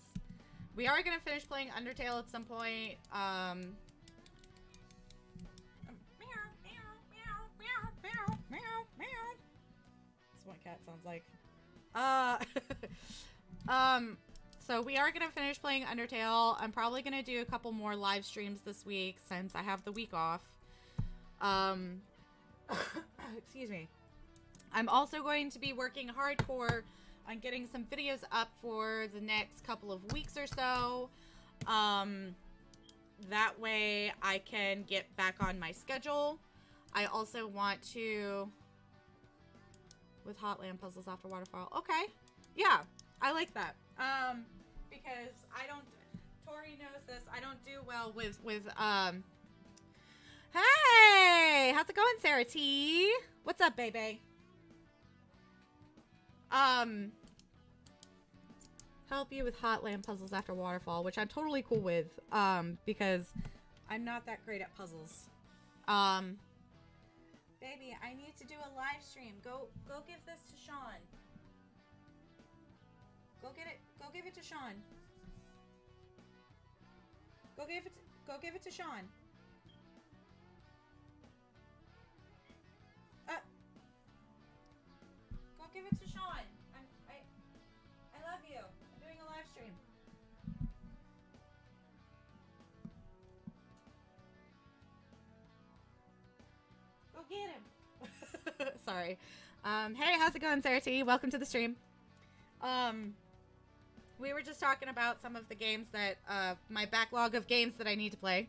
We are going to finish playing Undertale at some point. That's what cat sounds like. So we are going to finish playing Undertale. I'm probably going to do a couple more live streams this week since I have the week off. Excuse me. I'm also going to be working hardcore on getting some videos up for the next couple of weeks or so. That way I can get back on my schedule. I also want to... with Hotland puzzles after Waterfall. Okay. Yeah, I like that. Because I don't... Tori knows this. I don't do well with Hey! How's it going, Sarah T? What's up, baby? Help you with Hotland puzzles after Waterfall, which I'm totally cool with, because I'm not that great at puzzles. Baby, I need to do a live stream. Go give this to Shawn. Go give it to Shawn. Go give it to Shawn. Go give it to Shawn. I love you. I'm doing a live stream. Go get him. Sorry. Hey, how's it going, Sarah T? Welcome to the stream. We were just talking about some of the games that, my backlog of games that I need to play.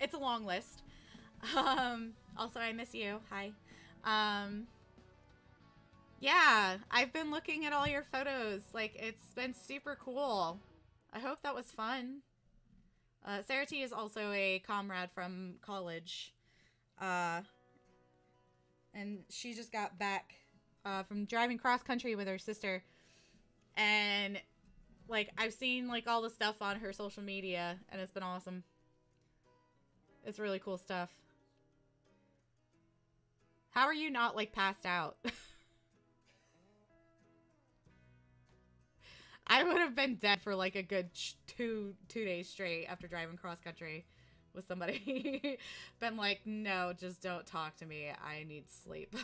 It's a long list. Also, I miss you. Hi. Yeah, I've been looking at all your photos. Like, it's been super cool. I hope that was fun. Sarah T is also a comrade from college. And she just got back from driving cross country with her sister. And, like, I've seen, like, all the stuff on her social media, and it's been awesome. It's really cool stuff. How are you not, like, passed out? I would have been dead for, like, a good two days straight after driving cross-country with somebody. Been like, no, just don't talk to me. I need sleep.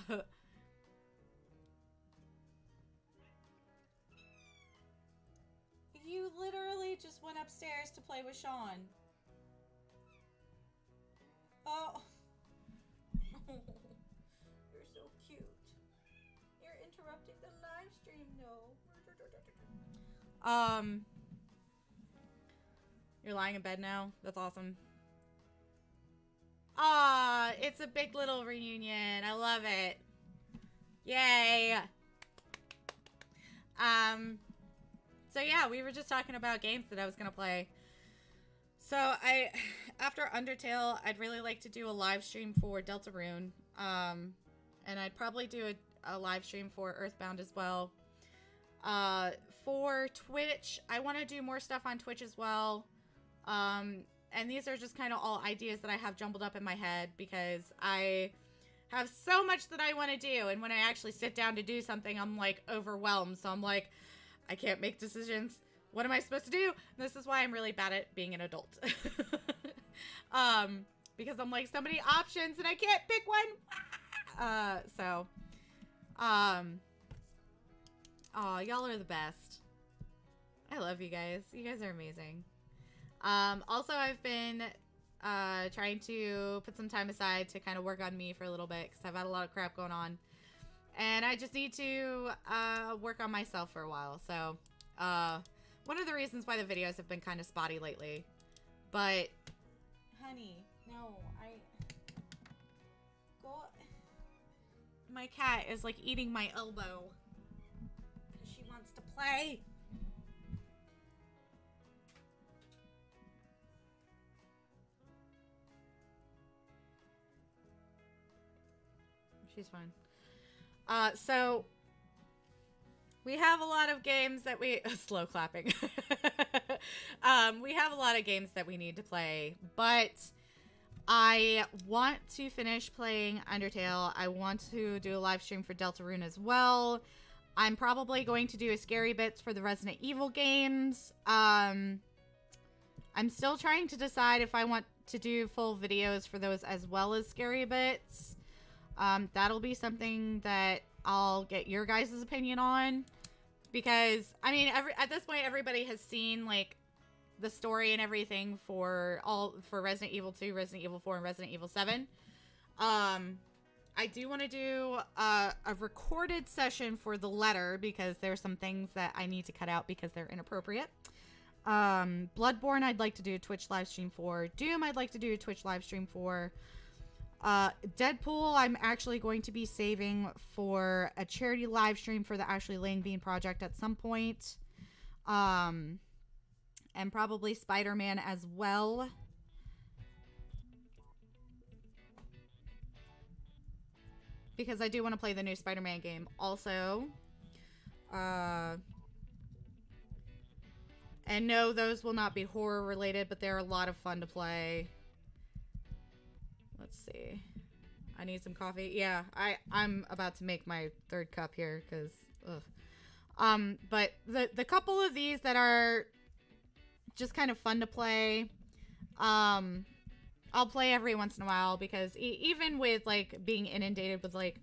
You literally just went upstairs to play with Shawn. Oh. You're so cute. You're interrupting the live stream, though. You're lying in bed now? That's awesome. Ah, it's a big little reunion. I love it. Yay. So yeah, we were just talking about games that I was gonna play. So after Undertale, I'd really like to do a live stream for Deltarune. And I'd probably do a live stream for Earthbound as well. For Twitch, I want to do more stuff on Twitch as well. And these are just kind of all ideas that I have jumbled up in my head because I have so much that I want to do. And when I actually sit down to do something, I'm like overwhelmed. So I'm like, I can't make decisions. What am I supposed to do? And this is why I'm really bad at being an adult. Because I'm like, so many options and I can't pick one. Aw, y'all are the best. I love you guys. You guys are amazing. Also, I've been trying to put some time aside to kind of work on me for a little bit because I've had a lot of crap going on. And I just need to work on myself for a while. So, one of the reasons why the videos have been kind of spotty lately. But... Honey, no, Go... My cat is, like, eating my elbow. Because she wants to play. She's fine. So we have a lot of games that we slow clapping. We have a lot of games that we need to play, but I want to finish playing Undertale. I want to do a live stream for Deltarune as well. I'm probably going to do a scary bits for the Resident Evil games. I'm still trying to decide if I want to do full videos for those as well as scary bits. That'll be something that I'll get your guys' opinion on, because I mean, at this point, everybody has seen like the story and everything for Resident Evil 2, Resident Evil 4, and Resident Evil 7. I do want to do a recorded session for the letter because there's some things that I need to cut out because they're inappropriate. Bloodborne, I'd like to do a Twitch live stream for. Doom, I'd like to do a Twitch live stream for. Deadpool, I'm actually going to be saving for a charity live stream for the Ashley Langbean project at some point. And probably Spider-Man as well. Because I do want to play the new Spider-Man game also. And no, those will not be horror related, but they're a lot of fun to play. Let's see. I need some coffee. Yeah, I'm about to make my third cup here because but the couple of these that are just kind of fun to play, I'll play every once in a while because even with like being inundated with like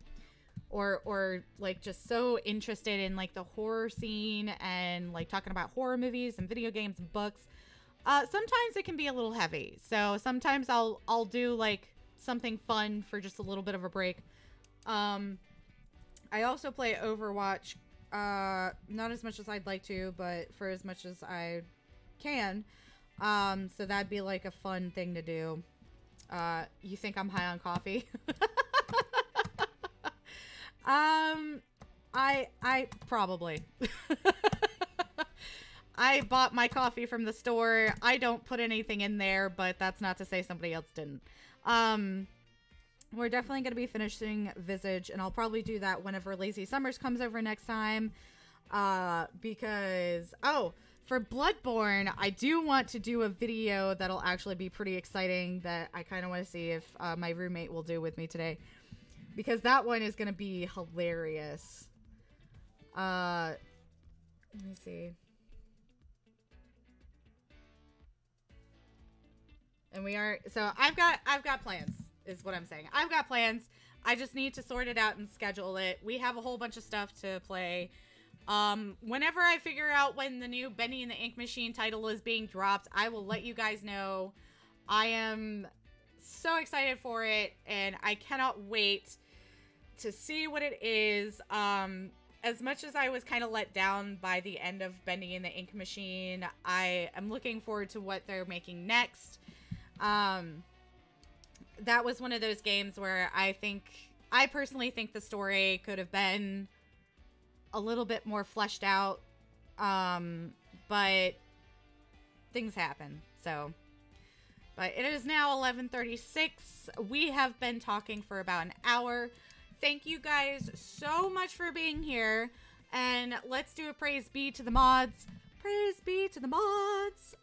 or like just so interested in like the horror scene and like talking about horror movies and video games and books, sometimes it can be a little heavy. So sometimes I'll do like something fun for just a little bit of a break. I also play Overwatch, not as much as I'd like to, but for as much as I can. So that'd be like a fun thing to do. You think I'm high on coffee? I probably. I bought my coffee from the store. I don't put anything in there, but that's not to say somebody else didn't. We're definitely going to be finishing Visage, and I'll probably do that whenever Lazy Summers comes over next time. Because, For Bloodborne, I do want to do a video that'll actually be pretty exciting that I kind of want to see if my roommate will do with me today. Because that one is going to be hilarious. Let me see. And we are, so I've got plans, is what I'm saying. I've got plans. I just need to sort it out and schedule it. We have a whole bunch of stuff to play. Whenever I figure out when the new Bendy and the Ink Machine title is being dropped, I will let you guys know. I am so excited for it, and I cannot wait to see what it is. As much as I was kind of let down by the end of Bendy and the Ink Machine, I am looking forward to what they're making next. That was one of those games where I personally think the story could have been a little bit more fleshed out, but things happen. So, but it is now 11:36. We have been talking for about an hour. Thank you guys so much for being here, and let's do a praise be to the mods. Praise be to the mods.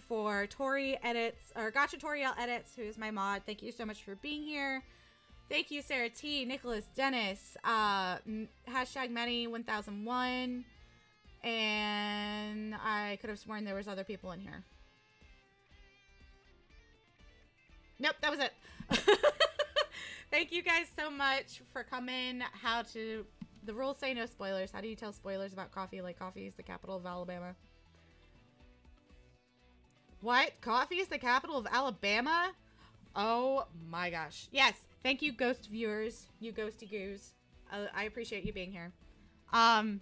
For Tori Edits, or Gotcha Toriel Edits, who is my mod. Thank you so much for being here. Thank you, Sarah T, Nicholas, Dennis, hashtag Manny1001, and I could have sworn there was other people in here. Nope, that was it. Thank you guys so much for coming. The rules say no spoilers. How do you tell spoilers about coffee? Like, coffee is the capital of Alabama. What? Coffee is the capital of Alabama? Oh my gosh. Yes. Thank you, ghost viewers. You ghosty goos. I appreciate you being here. I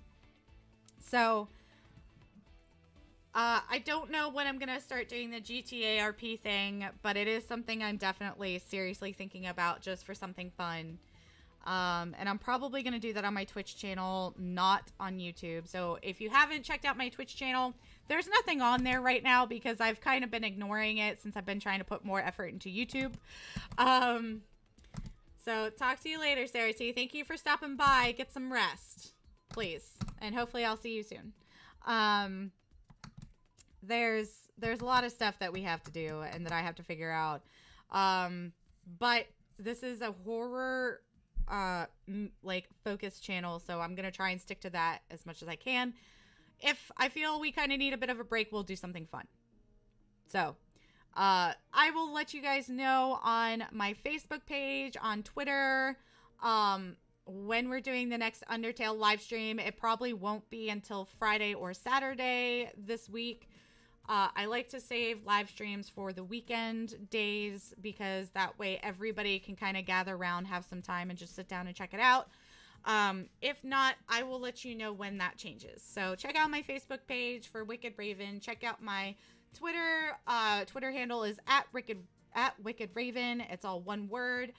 don't know when I'm going to start doing the GTA RP thing, but it is something I'm definitely seriously thinking about just for something fun. And I'm probably going to do that on my Twitch channel, not on YouTube. So if you haven't checked out my Twitch channel, there's nothing on there right now because I've kind of been ignoring it since I've been trying to put more effort into YouTube. So talk to you later, Sarah T. Thank you for stopping by. Get some rest, please. And hopefully I'll see you soon. There's a lot of stuff that we have to do and that I have to figure out. But this is a horror like focused channel, so I'm gonna try and stick to that as much as I can. If I feel we kind of need a bit of a break, we'll do something fun. So I will let you guys know on my Facebook page, on Twitter, when we're doing the next Undertale live stream. It probably won't be until Friday or Saturday this week. I like to save live streams for the weekend days because that way everybody can kind of gather around, have some time, and just sit down and check it out. If not, I will let you know when that changes. So check out my Facebook page for Wckd Raven. Check out my Twitter. Twitter handle is at Wckd Raven. It's all one word.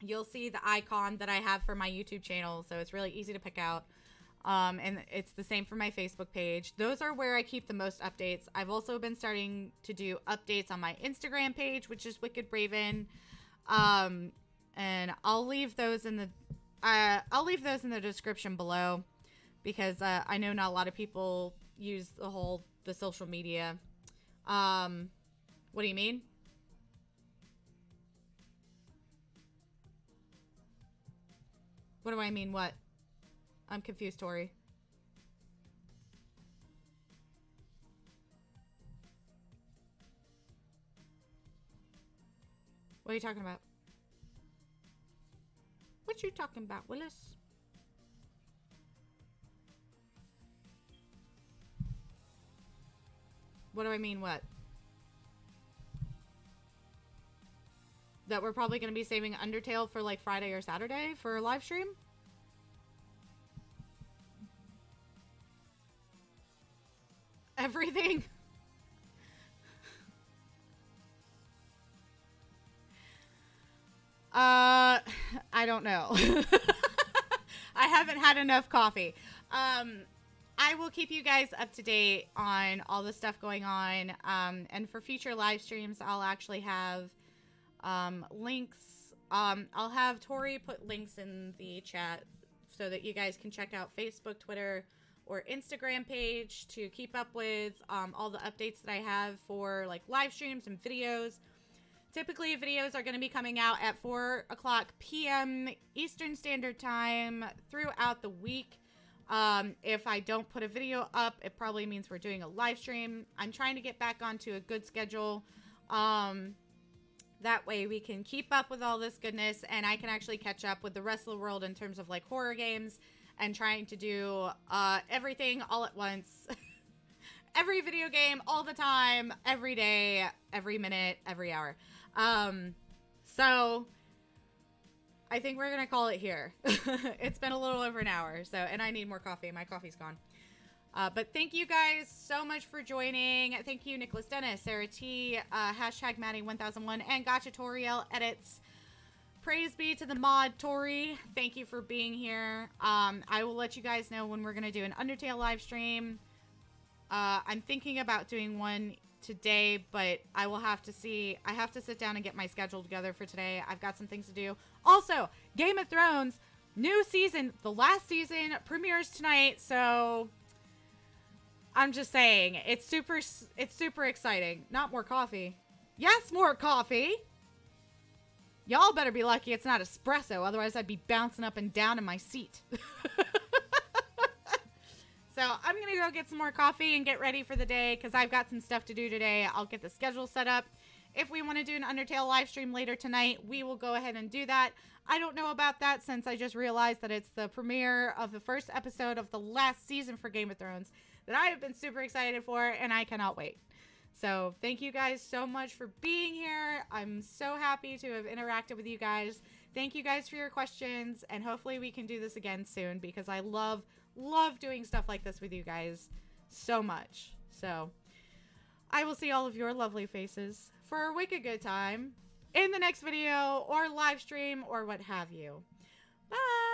You'll see the icon that I have for my YouTube channel, so it's really easy to pick out. And it's the same for my Facebook page. Those are where I keep the most updates. I've also been starting to do updates on my Instagram page, which is Wckd Raven. And I'll leave those in the description below because I know not a lot of people use the social media. What do you mean? What do I mean? What? I'm confused, Tori. What are you talking about? What you talking about, Willis? What do I mean, what? That we're probably going to be saving Undertale for like Friday or Saturday for a live stream? Everything? I don't know. I haven't had enough coffee. I will keep you guys up to date on all the stuff going on. And for future live streams, I'll actually have links. I'll have Tori put links in the chat so that you guys can check out Facebook, Twitter, or Instagram page to keep up with all the updates that I have for like live streams and videos. Typically, videos are going to be coming out at 4 o'clock p.m. Eastern Standard Time throughout the week. If I don't put a video up, it probably means we're doing a live stream. I'm trying to get back onto a good schedule. That way we can keep up with all this goodness, and I can actually catch up with the rest of the world in terms of like horror games and trying to do everything all at once. Every video game, all the time, every day, every minute, every hour. So I think we're gonna call it here. It's been a little over an hour, so, and I need more coffee. My coffee's gone. But thank you guys so much for joining. Thank you, Nicholas Dennis, Sarah T, hashtag Maddie1001, and Gotcha Toriel Edits. Praise be to the mod, Tori. Thank you for being here. I will let you guys know when we're gonna do an Undertale live stream. I'm thinking about doing one today, but I will have to see. I have to sit down and get my schedule together for today. I've got some things to do. Also, Game of Thrones, new season, the last season premieres tonight, so I'm just saying, it's super exciting. Not more coffee. Yes, more coffee. Y'all better be lucky it's not espresso, otherwise I'd be bouncing up and down in my seat. So I'm going to go get some more coffee and get ready for the day because I've got some stuff to do today. I'll get the schedule set up. If we want to do an Undertale live stream later tonight, we will go ahead and do that. I don't know about that since I just realized that it's the premiere of the first episode of the last season for Game of Thrones that I have been super excited for, and I cannot wait. So thank you guys so much for being here. I'm so happy to have interacted with you guys. Thank you guys for your questions, and hopefully we can do this again soon because I love doing stuff like this with you guys so much. So I will see all of your lovely faces for a wicked good time in the next video or live stream or what have you. Bye.